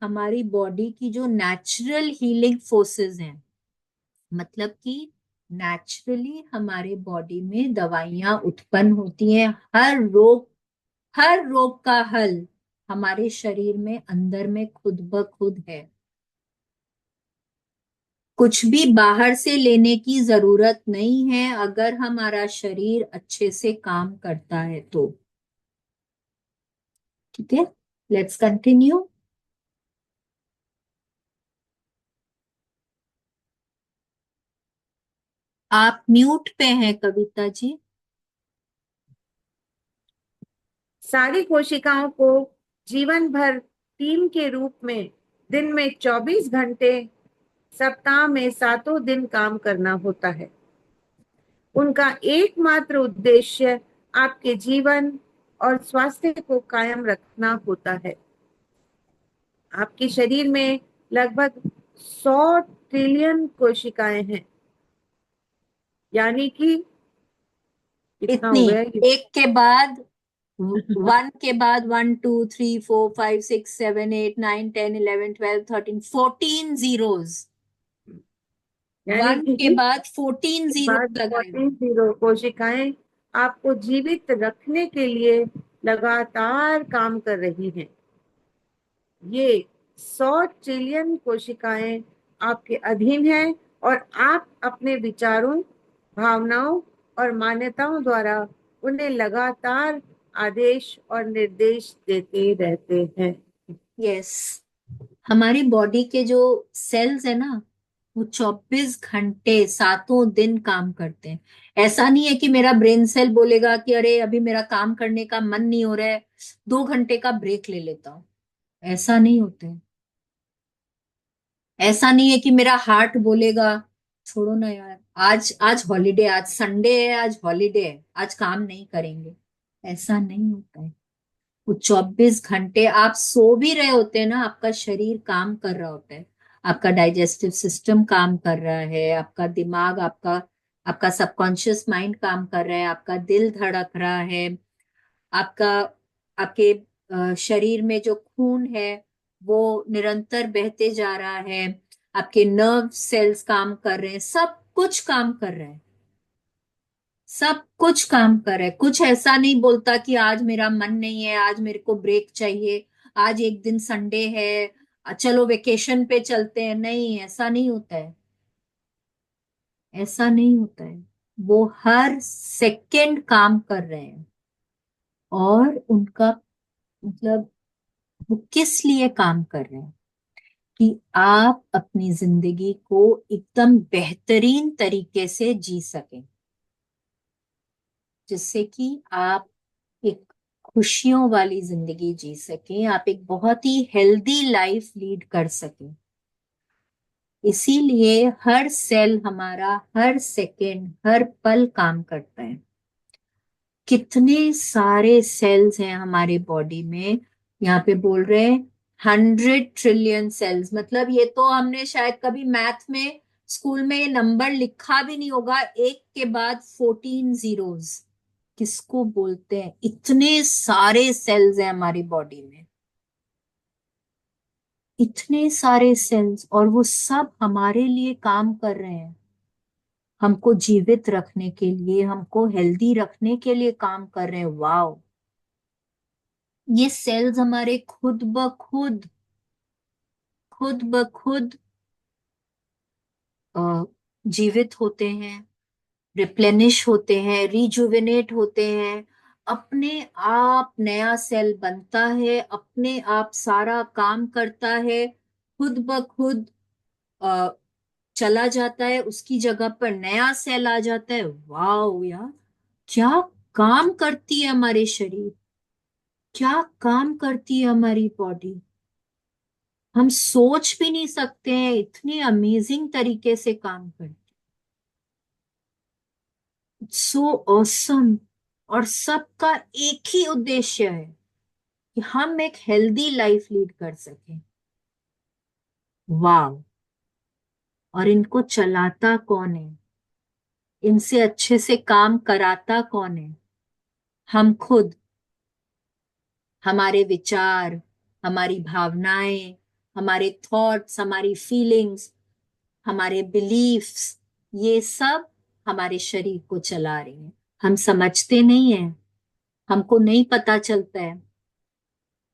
हमारी बॉडी की जो नेचुरल हीलिंग फोर्सेस हैं, मतलब कि नेचुरली हमारे बॉडी में दवाइयां उत्पन्न होती हैं। हर रोग का हल हमारे शरीर में अंदर में खुद ब खुद है। कुछ भी बाहर से लेने की जरूरत नहीं है अगर हमारा शरीर अच्छे से काम करता है तो। ठीक है, लेट्स कंटिन्यू। आप म्यूट पे हैं कविता जी। सारी कोशिकाओं को जीवन भर टीम के रूप में दिन में 24 घंटे, सप्ताह में 7 दिन काम करना होता है। उनका एकमात्र उद्देश्य आपके जीवन और स्वास्थ्य को कायम रखना होता है। आपके शरीर में लगभग 100 ट्रिलियन कोशिकाएं हैं, यानी कि कितना इतनी, हो गया ये? एक के बाद वन के बाद 1 2 3 4 5 6 7 8 9 10 11 12 13 14 यानी वन के कि बाद 14 जीरो बाद लगाए। 40 कोशिकाएं आपको जीवित रखने के लिए लगातार काम कर रही हैं। ये 100 ट्रिलियन कोशिकाएं आपके अधीन हैं और आप अपने विचारों, भावनाओं और मान्यताओं द्वारा उन्हें लगातार आदेश और निर्देश देते रहते हैं। यस, हमारी बॉडी के जो सेल्स है ना, वो 24 घंटे 7 दिन काम करते हैं। ऐसा नहीं है कि मेरा ब्रेन सेल बोलेगा कि अरे अभी मेरा काम करने का मन नहीं हो रहा है, 2 घंटे का ब्रेक ले लेता हूँ। ऐसा नहीं होता है। ऐसा नहीं है कि मेरा हार्ट बोलेगा छोड़ो ना यार, आज आज हॉलीडे, आज संडे है, आज हॉलीडे है, आज काम नहीं करेंगे। ऐसा नहीं होता है। वो 24 घंटे आप सो भी रहे होते हैं ना, आपका शरीर काम कर रहा होता है। आपका डाइजेस्टिव सिस्टम काम कर रहा है, आपका दिमाग, आपका आपका सबकॉन्शियस माइंड काम कर रहा है, आपका दिल धड़क रहा है, आपका आपके शरीर में जो खून है वो निरंतर बहते जा रहा है, आपके नर्व सेल्स काम कर रहे हैं, सब कुछ काम कर रहे हैं। सब कुछ काम कर रहा है। कुछ ऐसा नहीं बोलता कि आज मेरा मन नहीं है, आज मेरे को ब्रेक चाहिए, आज एक दिन संडे है, चलो वेकेशन पे चलते हैं। नहीं, ऐसा नहीं होता है। ऐसा नहीं होता है। वो हर सेकंड काम कर रहे हैं। और उनका मतलब वो किस लिए काम कर रहे हैं? कि आप अपनी जिंदगी को एकदम बेहतरीन तरीके से जी सकें, जिससे कि आप एक खुशियों वाली जिंदगी जी सकें, आप एक बहुत ही हेल्दी लाइफ लीड कर सकें। इसीलिए हर सेल हमारा हर सेकंड हर पल काम करता है। कितने सारे सेल्स हैं हमारे बॉडी में, यहाँ पे बोल रहे हैं 100 ट्रिलियन सेल्स। मतलब ये तो हमने शायद कभी मैथ में स्कूल में ये नंबर लिखा भी नहीं होगा, एक के बाद 14 जीरोस। किसको बोलते हैं? इतने सारे सेल्स हैं हमारी बॉडी में, इतने सारे सेल्स, और वो सब हमारे लिए काम कर रहे हैं। हमको जीवित रखने के लिए, हमको हेल्दी रखने के लिए काम कर रहे हैं। वाओ! ये सेल्स हमारे खुद ब खुद जीवित होते हैं, रिप्लेनिश होते हैं, रिजुविनेट होते हैं। अपने आप नया सेल बनता है, अपने आप सारा काम करता है, खुद ब खुद अ, चला जाता है, उसकी जगह पर नया सेल आ जाता है। वाओ यार, क्या काम करती है हमारे शरीर, क्या काम करती है हमारी बॉडी! हम सोच भी नहीं सकते हैं, इतनी अमेजिंग तरीके से काम करती, सो ऑसम। और सबका एक ही उद्देश्य है कि हम एक हेल्दी लाइफ लीड कर सकें। वाह! और इनको चलाता कौन है? इनसे अच्छे से काम कराता कौन है? हम खुद। हमारे विचार, हमारी भावनाएं, हमारे थॉट्स, हमारी फीलिंग्स, हमारे बिलीफ्स, ये सब हमारे शरीर को चला रही हैं। हम समझते नहीं हैं, हमको नहीं पता चलता है।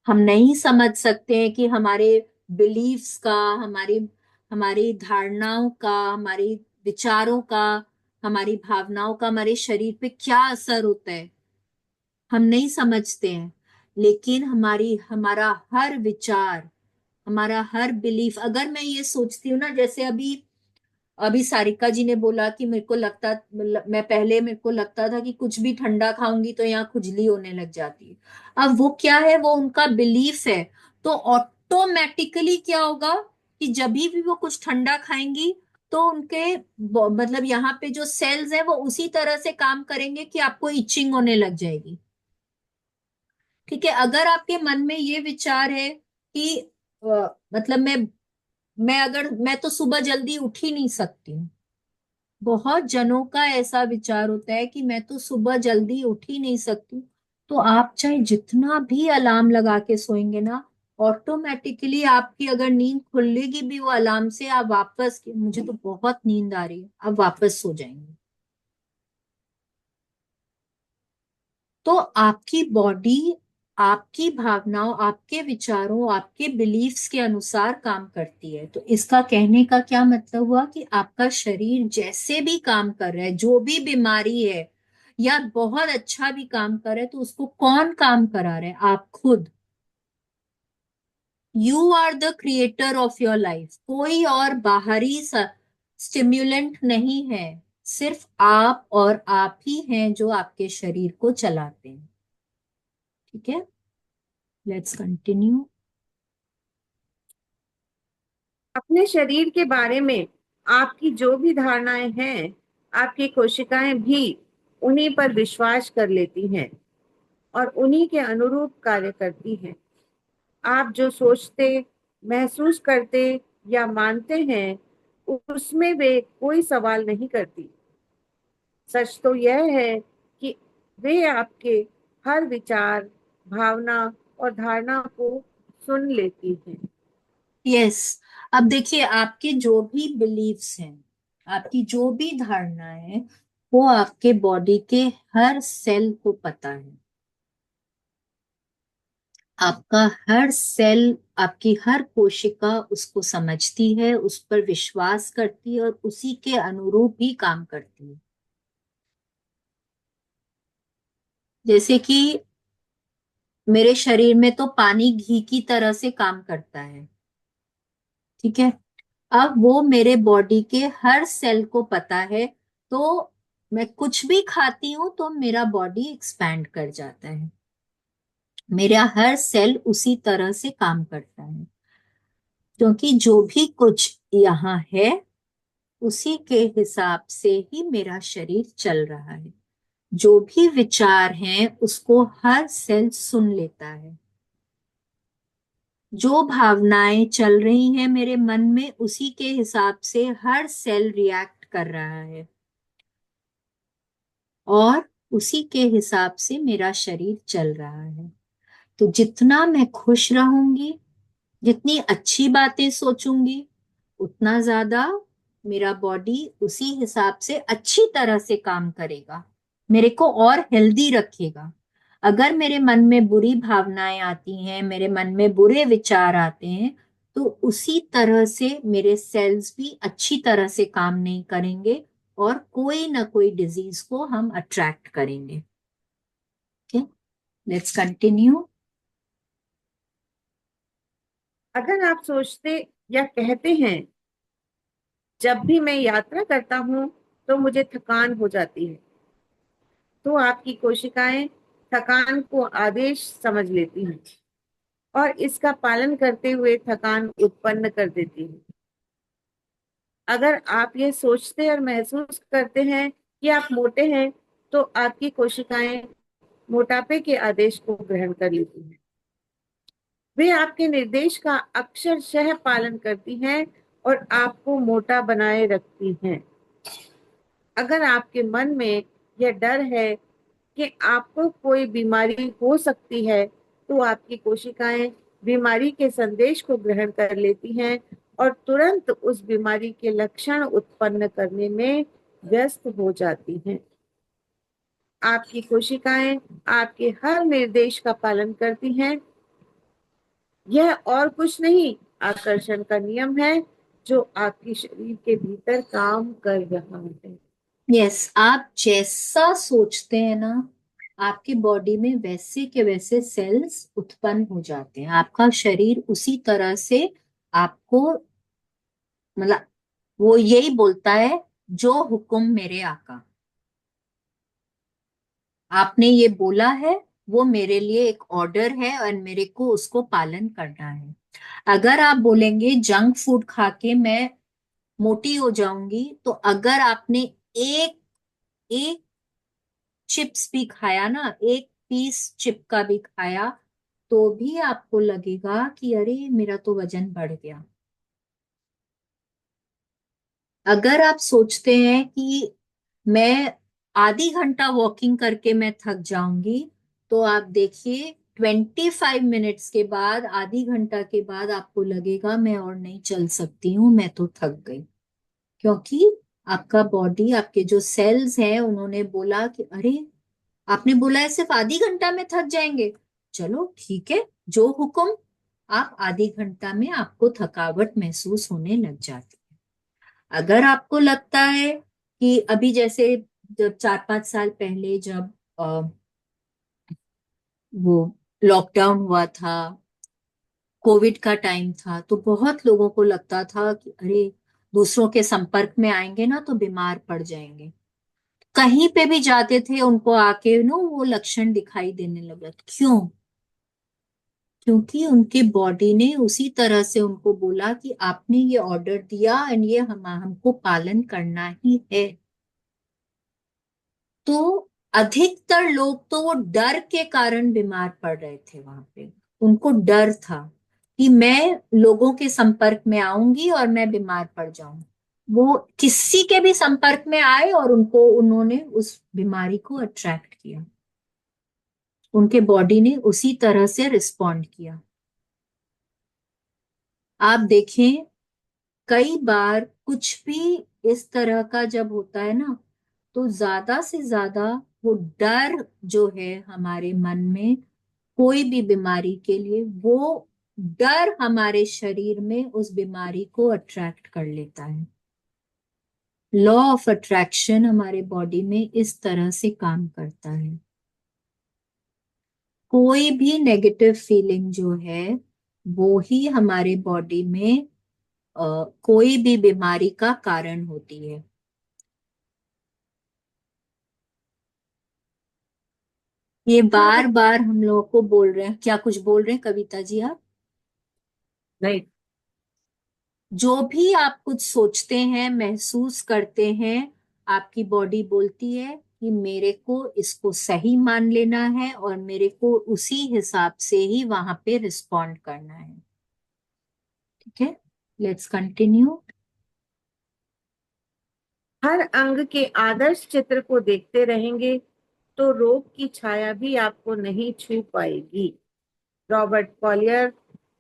हम नहीं समझ सकते हैं कि हमारे बिलीफ्स का, हमारे हमारी धारणाओं का, हमारी विचारों का, हमारी भावनाओं का हमारे शरीर पे क्या असर होता है हम नहीं समझते हैं। लेकिन हमारा हर विचार, हमारा हर बिलीफ, अगर मैं ये सोचती हूँ ना, जैसे अभी अभी सारिका जी ने बोला कि मेरे को लगता, मैं पहले मेरे को लगता था कि कुछ भी ठंडा खाऊंगी तो यहाँ खुजली होने लग जाती है। अब वो क्या है, वो उनका बिलीफ है। तो ऑटोमेटिकली क्या होगा कि जब भी वो कुछ ठंडा खाएंगी तो उनके मतलब यहाँ पे जो सेल्स है वो उसी तरह से काम करेंगे कि आपको इचिंग होने लग जाएगी। ठीक है, अगर आपके मन में ये विचार है कि मतलब मैं तो सुबह जल्दी उठ ही नहीं सकती हूँ। बहुत जनों का ऐसा विचार होता है कि मैं तो सुबह जल्दी उठ ही नहीं सकती। तो आप चाहे जितना भी अलार्म लगा के सोएंगे ना, ऑटोमेटिकली आपकी अगर नींद खुलेगी भी वो अलार्म से, आप वापस, मुझे तो बहुत नींद आ रही है, आप वापस सो जाएंगे। तो आपकी बॉडी आपकी भावनाओं, आपके विचारों, आपके बिलीफ्स के अनुसार काम करती है। तो इसका कहने का क्या मतलब हुआ कि आपका शरीर जैसे भी काम कर रहा है, जो भी बीमारी है या बहुत अच्छा भी काम कर रहा है, तो उसको कौन काम करा रहा है? आप खुद। You are the creator of your life. कोई और बाहरी स्टिम्युलेंट नहीं है, सिर्फ आप और आप ही हैं जो आपके शरीर को चलाते हैं। ठीक है, लेट्स कंटिन्यू। अपने शरीर के बारे में आपकी जो भी धारणाएं हैं, आपकी कोशिकाएं भी उन्हीं पर विश्वास कर लेती हैं और उन्हीं के अनुरूप कार्य करती हैं। आप जो सोचते, महसूस करते या मानते हैं, उसमें वे कोई सवाल नहीं करती। सच तो यह है कि वे आपके हर विचार, भावना और धारणा को सुन लेती हैं। यस, अब देखिए, आपके जो भी बिलीव्स हैं, आपकी जो भी धारणा है, वो आपके बॉडी के हर सेल को पता है। आपका हर सेल, आपकी हर कोशिका उसको समझती है, उस पर विश्वास करती है और उसी के अनुरूप ही काम करती है। जैसे कि मेरे शरीर में तो पानी घी की तरह से काम करता है। ठीक है, अब वो मेरे बॉडी के हर सेल को पता है। तो मैं कुछ भी खाती हूं तो मेरा बॉडी एक्सपैंड कर जाता है। मेरा हर सेल उसी तरह से काम करता है, क्योंकि जो भी कुछ यहाँ है उसी के हिसाब से ही मेरा शरीर चल रहा है। जो भी विचार हैं उसको हर सेल सुन लेता है। जो भावनाएं चल रही हैं मेरे मन में, उसी के हिसाब से हर सेल रिएक्ट कर रहा है और उसी के हिसाब से मेरा शरीर चल रहा है। तो जितना मैं खुश रहूंगी, जितनी अच्छी बातें सोचूंगी, उतना ज्यादा मेरा बॉडी उसी हिसाब से अच्छी तरह से काम करेगा, मेरे को और हेल्दी रखेगा। अगर मेरे मन में बुरी भावनाएं आती हैं, मेरे मन में बुरे विचार आते हैं, तो उसी तरह से मेरे सेल्स भी अच्छी तरह से काम नहीं करेंगे और कोई ना कोई डिजीज को हम अट्रैक्ट करेंगे। Okay, let's continue. अगर आप सोचते या कहते हैं, जब भी मैं यात्रा करता हूँ तो मुझे थकान हो जाती है, तो आपकी कोशिकाएं थकान को आदेश समझ लेती हैं और इसका पालन करते हुए थकान उत्पन्न कर देती हैं। अगर आप ये सोचते और महसूस करते हैं कि आप मोटे हैं, तो आपकी कोशिकाएं मोटापे के आदेश को ग्रहण कर लेती हैं। वे आपके निर्देश का अक्षरशः पालन करती हैं और आपको मोटा बनाए रखती हैं। अगर आपके मन में यह डर है कि आपको कोई बीमारी हो सकती है, तो आपकी कोशिकाएं बीमारी के संदेश को ग्रहण कर लेती हैं और तुरंत उस बीमारी के लक्षण उत्पन्न करने में व्यस्त हो जाती हैं। आपकी कोशिकाएं आपके हर निर्देश का पालन करती हैं। यह और कुछ नहीं, आकर्षण का नियम है। जो आपके शरीर के भीतर काम कर रहा है। यस, आप जैसा सोचते हैं ना, आपके बॉडी में वैसे के वैसे सेल्स उत्पन्न हो जाते हैं। आपका शरीर उसी तरह से आपको, मतलब वो यही बोलता है, जो हुक्म मेरे आका, आपने ये बोला है, वो मेरे लिए एक ऑर्डर है और मेरे को उसको पालन करना है। अगर आप बोलेंगे जंक फूड खा के मैं मोटी हो जाऊंगी, तो अगर आपने एक एक चिप्स भी खाया ना, एक पीस चिप का भी खाया, तो भी आपको लगेगा कि अरे मेरा तो वजन बढ़ गया। अगर आप सोचते हैं कि मैं आधी घंटा वॉकिंग करके मैं थक जाऊंगी, तो आप देखिए 25 मिनट्स के बाद, आधी घंटा के बाद आपको लगेगा मैं और नहीं चल सकती हूँ, मैं तो थक गई। क्योंकि आपका बॉडी, आपके जो सेल्स हैं, उन्होंने बोला कि अरे, आपने बोला है सिर्फ आधी घंटा में थक जाएंगे, चलो ठीक है, जो हुक्म। आप आधी घंटा में आपको थकावट महसूस होने लग जाती है। अगर आपको लगता है कि अभी जैसे, जब 4-5 साल पहले जब वो लॉकडाउन हुआ था, कोविड का टाइम था, तो बहुत लोगों को लगता था कि अरे, दूसरों के संपर्क में आएंगे ना तो बीमार पड़ जाएंगे। कहीं पे भी जाते थे, उनको आके नो वो लक्षण दिखाई देने लगा। क्यों? क्योंकि उनके बॉडी ने उसी तरह से उनको बोला कि आपने ये ऑर्डर दिया एंड ये हमको पालन करना ही है। तो अधिकतर लोग तो वो डर के कारण बीमार पड़ रहे थे वहां पे। उनको डर था कि मैं लोगों के संपर्क में आऊंगी और मैं बीमार पड़ जाऊं। वो किसी के भी संपर्क में आए और उनको, उन्होंने उस बीमारी को अट्रैक्ट किया। उनके बॉडी ने उसी तरह से रिस्पॉन्ड किया। आप देखें, कई बार कुछ भी इस तरह का जब होता है ना, तो ज्यादा से ज्यादा वो डर जो है हमारे मन में कोई भी बीमारी के लिए, वो डर हमारे शरीर में उस बीमारी को अट्रैक्ट कर लेता है। लॉ ऑफ अट्रैक्शन हमारे बॉडी में इस तरह से काम करता है। कोई भी नेगेटिव फीलिंग जो है, वो ही हमारे बॉडी में कोई भी बीमारी का कारण होती है। ये बार बार हम लोगों को बोल रहे हैं, क्या कुछ बोल रहे हैं कविता जी आप? नहीं। जो भी आप कुछ सोचते हैं, महसूस करते हैं, आपकी बॉडी बोलती है कि मेरे को इसको सही मान लेना है और मेरे को उसी हिसाब से ही वहां पे रिस्पॉन्ड करना है। ठीक है, लेट्स कंटिन्यू। हर अंग के आदर्श चित्र को देखते रहेंगे तो रोग की छाया भी आपको नहीं छू पाएगी। रॉबर्ट कॉलियर,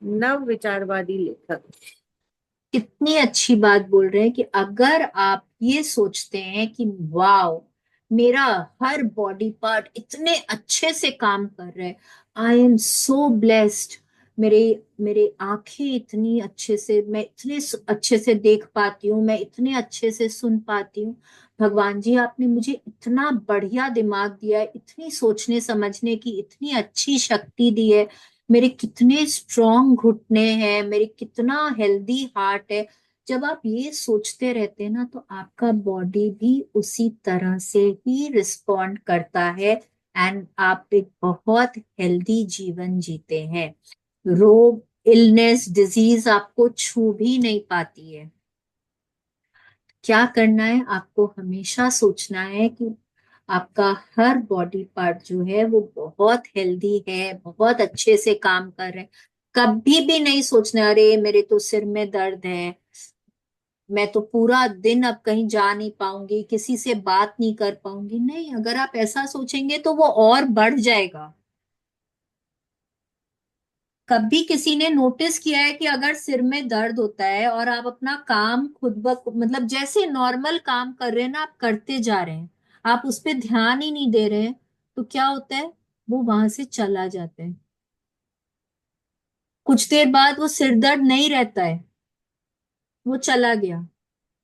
नव विचारवादी लेखक। कितनी अच्छी बात बोल रहे हैं कि अगर आप ये सोचते हैं कि वाओ, मेरा हर बॉडी पार्ट इतने अच्छे से काम कर रहे हैं, आई एम सो ब्लेस्ड, मेरे मेरे आंखें इतनी अच्छे से, मैं इतने अच्छे से देख पाती हूँ, मैं इतने अच्छे से सुन पाती हूँ। भगवान जी, आपने मुझे इतना बढ़िया दिमाग दिया है, इतनी सोचने समझने की इतनी अच्छी शक्ति दी है, मेरे कितने स्ट्रॉन्ग घुटने हैं, मेरे कितना हेल्दी हार्ट है। जब आप ये सोचते रहते हैं ना, तो आपका बॉडी भी उसी तरह से ही रिस्पॉन्ड करता है एंड आप एक बहुत हेल्दी जीवन जीते हैं। रोग, इलनेस, डिजीज आपको छू भी नहीं पाती है। क्या करना है आपको? हमेशा सोचना है कि आपका हर बॉडी पार्ट जो है वो बहुत हेल्दी है, बहुत अच्छे से काम कर रहे हैं। कभी भी नहीं सोचना अरे मेरे तो सिर में दर्द है, मैं तो पूरा दिन अब कहीं जा नहीं पाऊंगी, किसी से बात नहीं कर पाऊंगी। नहीं, अगर आप ऐसा सोचेंगे तो वो और बढ़ जाएगा। कभी किसी ने नोटिस किया है कि अगर सिर में दर्द होता है और आप अपना काम खुद मतलब जैसे नॉर्मल काम कर रहे हैं ना, आप करते जा रहे हैं, आप उस पर ध्यान ही नहीं दे रहे हैं, तो क्या होता है? वो वहां से चला जाता है। कुछ देर बाद वो सिर दर्द नहीं रहता है, वो चला गया।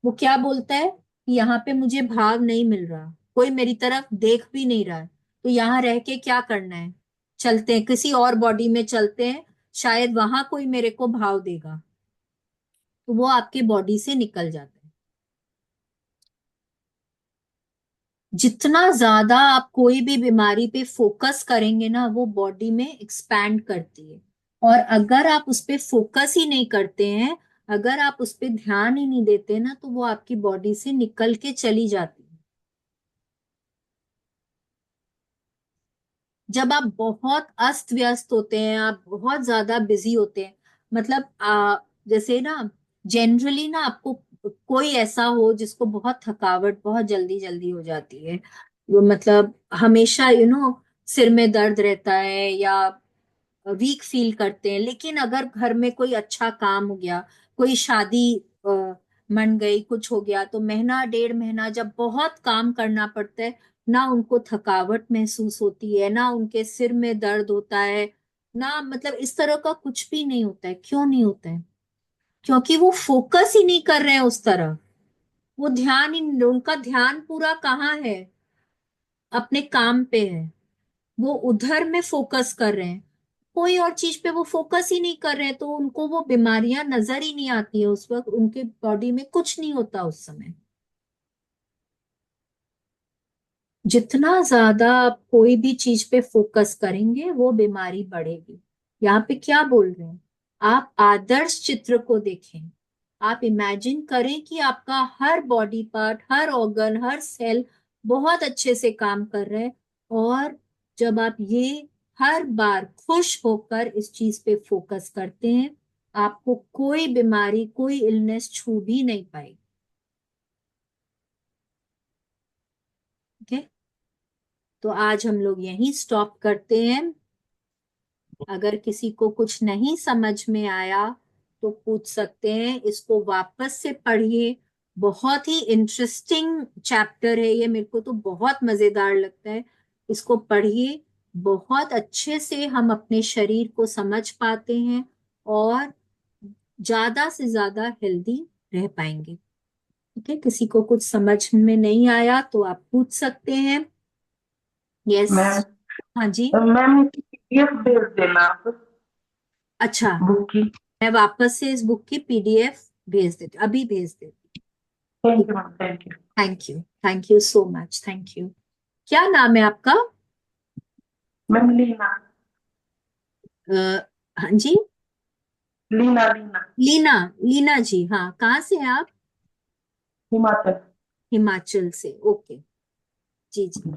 वो क्या बोलता है कि यहाँ पे मुझे भाव नहीं मिल रहा, कोई मेरी तरफ देख भी नहीं रहा है, तो यहाँ रह के क्या करना है, चलते हैं किसी और बॉडी में, चलते हैं, शायद वहां कोई मेरे को भाव देगा। तो वो आपके बॉडी से निकल जाता है। जितना ज्यादा आप कोई भी बीमारी पे फोकस करेंगे ना, वो बॉडी में एक्सपैंड करती है। और अगर आप उस पे फोकस ही नहीं करते हैं, अगर आप उस पे ध्यान ही नहीं देते ना, तो वो आपकी बॉडी से निकल के चली जाती है। जब आप बहुत अस्त व्यस्त होते हैं, आप बहुत ज्यादा बिजी होते हैं, मतलब जैसे ना, जनरली ना आपको कोई ऐसा हो जिसको बहुत थकावट बहुत जल्दी जल्दी हो जाती है, वो मतलब हमेशा सिर में दर्द रहता है या वीक फील करते हैं, लेकिन अगर घर में कोई अच्छा काम हो गया, कोई शादी अ, मन गई, कुछ हो गया, तो महीना डेढ़ महीना जब बहुत काम करना पड़ता है, ना उनको थकावट महसूस होती है, ना उनके सिर में दर्द होता है, ना मतलब इस तरह का कुछ भी नहीं होता है। क्यों नहीं होता है? क्योंकि वो फोकस ही नहीं कर रहे हैं उस तरह। वो ध्यान ही, उनका ध्यान पूरा कहाँ है, अपने काम पे है। वो उधर में फोकस कर रहे हैं, कोई और चीज पे वो फोकस ही नहीं कर रहे हैं, तो उनको वो बीमारियां नजर ही नहीं आती है उस वक्त, उनके बॉडी में कुछ नहीं होता उस समय। जितना ज्यादा आप कोई भी चीज पे फोकस करेंगे, वो बीमारी बढ़ेगी। यहाँ पे क्या बोल रहे हैं, आप आदर्श चित्र को देखें। आप इमेजिन करें कि आपका हर बॉडी पार्ट, हर ऑर्गन, हर सेल बहुत अच्छे से काम कर रहे हैं। और जब आप ये हर बार खुश होकर इस चीज पे फोकस करते हैं, आपको कोई बीमारी, कोई इलनेस छू भी नहीं पाएगी। ओके, तो आज हम लोग यहीं स्टॉप करते हैं। अगर किसी को कुछ नहीं समझ में आया तो पूछ सकते हैं, इसको वापस से पढ़िए। बहुत ही इंटरेस्टिंग चैप्टर है ये, मेरे को तो बहुत मजेदार लगता है। इसको पढ़िए, बहुत अच्छे से हम अपने शरीर को समझ पाते हैं और ज्यादा से ज्यादा हेल्दी रह पाएंगे। ठीक है, किसी को कुछ समझ में नहीं आया तो आप पूछ सकते हैं। यस। मैम हाँ जी। मैम पीडीएफ भेज देना आप अच्छा, बुक की। मैं वापस से इस बुक की पीडीएफ भेज देती, अभी भेज देती। Thank you ma'am, thank you. Thank you, thank you so much, thank you. क्या नाम है आपका? मैम लीना। हाँ जी। लीना लीना। लीना, लीना जी, हाँ, कहाँ से हैं आप? हिमाचल। हिमाचल से, ओके। जी जी,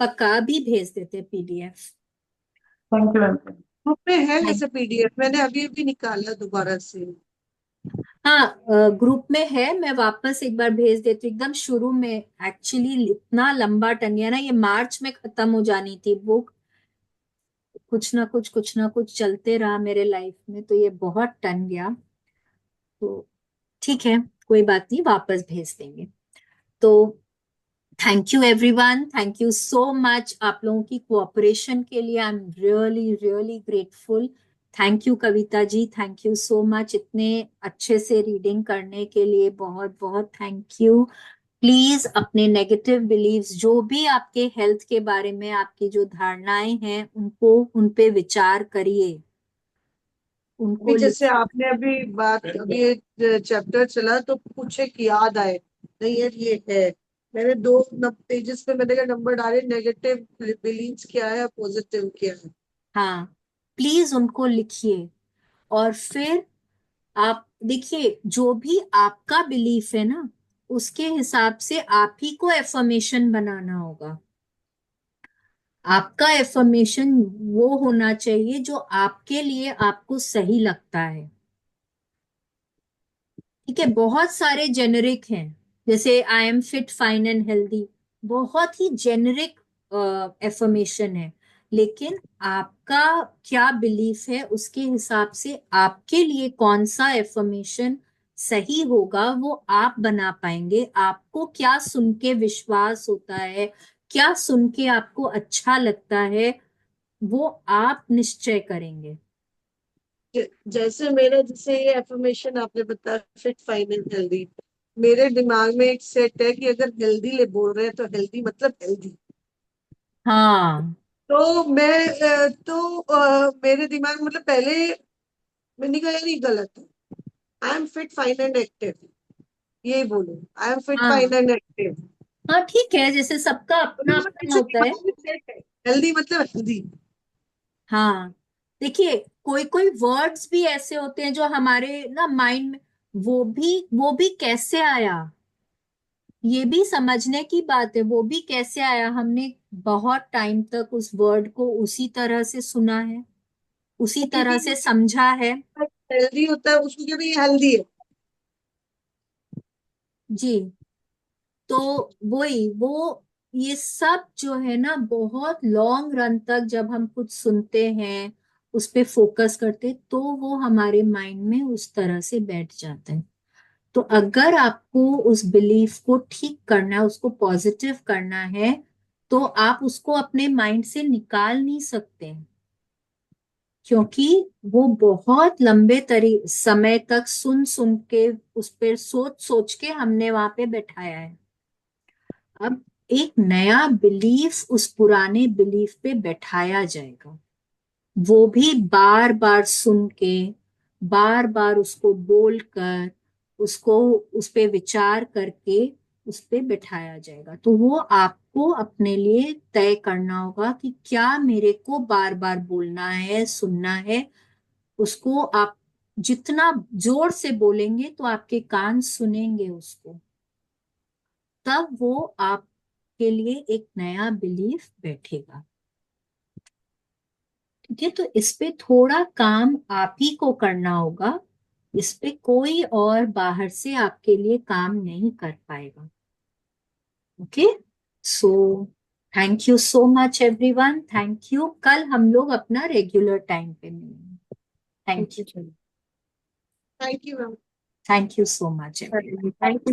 पक्का अभी भेज देते PDF. Thank you ma'am. Group में है ऐसे पीडीएफ, मैंने अभी अभी निकाला दोबारा से। हाँ, ग्रुप में है, मैं वापस एक बार भेज देती हूँ। एकदम शुरू में एक्चुअली इतना लंबा टन गया ना, ये मार्च में खत्म हो जानी थी बुक। कुछ ना कुछ चलते रहा मेरे लाइफ में, तो ये बहुत टन गया। तो ठीक है, कोई बात नहीं, वापस भेज देंगे। तो thank you everyone, thank you so much आप लोगों की कोऑपरेशन के लिए। I am really really grateful. Thank you Kavita ji, thank you so much इतने अच्छे से रीडिंग करने के लिए, बहुत बहुत थैंक यू। प्लीज अपने नेगेटिव बिलीव्स, जो भी आपके हेल्थ के बारे में आपकी जो धारणाएं हैं, उनको उन पे विचार करिए, उनको अभी जैसे लिखिए। आपने अभी बात, अभी एक चैप्टर चला तो कुछ एक याद आए, नहीं यार ये है। मैंने दो पेजेस पे मैंने क्या नंबर डाले, नेगेटिव बिलीव्स क्या है, पॉजिटिव क्या है। हाँ, प्लीज उनको लिखिए। और फिर आप देखिए, जो भी आपका बिलीफ है ना, उसके हिसाब से आप ही को एफर्मेशन बनाना होगा। आपका एफर्मेशन वो होना चाहिए जो आपके लिए आपको सही लगता है। ठीक है, बहुत सारे जेनरिक हैं, जैसे I am fit fine and healthy, बहुत ही जेनरिक एफर्मेशन है। लेकिन आपका क्या बिलीफ है, उसके हिसाब से आपके लिए कौन सा एफर्मेशन सही होगा, वो आप बना पाएंगे। आपको क्या सुन के विश्वास होता है, क्या सुन के आपको अच्छा लगता है, वो आप निश्चय करेंगे। जैसे मेरा, जैसे ये एफर्मेशन आपने बताया, फिट फाइन एंड हेल्दी, मेरे दिमाग में एक सेट है कि अगर हेल्दी ले बोल रहे हैं तो हेल्दी मतलब हेल्दी। हाँ तो मेरे दिमाग में, मतलब पहले मैंने कहा यार ये गलत है, I am fit fine and active, यही बोलो, आई एम फिट फाइन हाँ एंड एक्टिव। हाँ, ठीक है, जैसे सबका अपना मतलब अपना पीछे होता है। दिमाग में सेट है, हेल्दी मतलब हेल्दी। हाँ, देखिए, कोई कोई वर्ड्स भी ऐसे होते हैं जो हमारे ना माइंड में, वो भी कैसे आया, ये भी समझने की बात है। वो भी कैसे आया, हमने बहुत टाइम तक उस वर्ड को उसी तरह से सुना है, उसी तरह से समझा है। हेल्दी होता है उसको, क्या भाई हेल्दी है। जी। तो वही वो ये सब जो है ना, बहुत लॉन्ग रन तक जब हम कुछ सुनते हैं, उस पे फोकस करते हैं, तो वो हमारे माइंड में उस तरह से बैठ जाता है। तो अगर आपको उस बिलीफ को ठीक करना है, उसको पॉजिटिव करना है, तो आप उसको अपने माइंड से निकाल नहीं सकते, क्योंकि वो बहुत लंबे समय तक सुन सुन के, उस पर सोच सोच के हमने वहां पे बैठाया है। अब एक नया बिलीफ उस पुराने बिलीफ पे बैठाया जाएगा, वो भी बार बार सुन के, बार बार उसको बोलकर, उसको उस पे विचार करके उस पे बिठाया जाएगा। तो वो आपको अपने लिए तय करना होगा कि क्या मेरे को बार बार बोलना है, सुनना है। उसको आप जितना जोर से बोलेंगे तो आपके कान सुनेंगे उसको, तब वो आपके लिए एक नया बिलीफ बैठेगा। ठीक है, तो इस पे थोड़ा काम आप ही को करना होगा। इस पे कोई और बाहर से आपके लिए काम नहीं कर पाएगा। Okay, so thank you so much everyone, thank you. कल हम लोग अपना रेगुलर टाइम पे मिलेंगे। Thank you. Thank you ma'am. Thank you so much everyone. Thank you.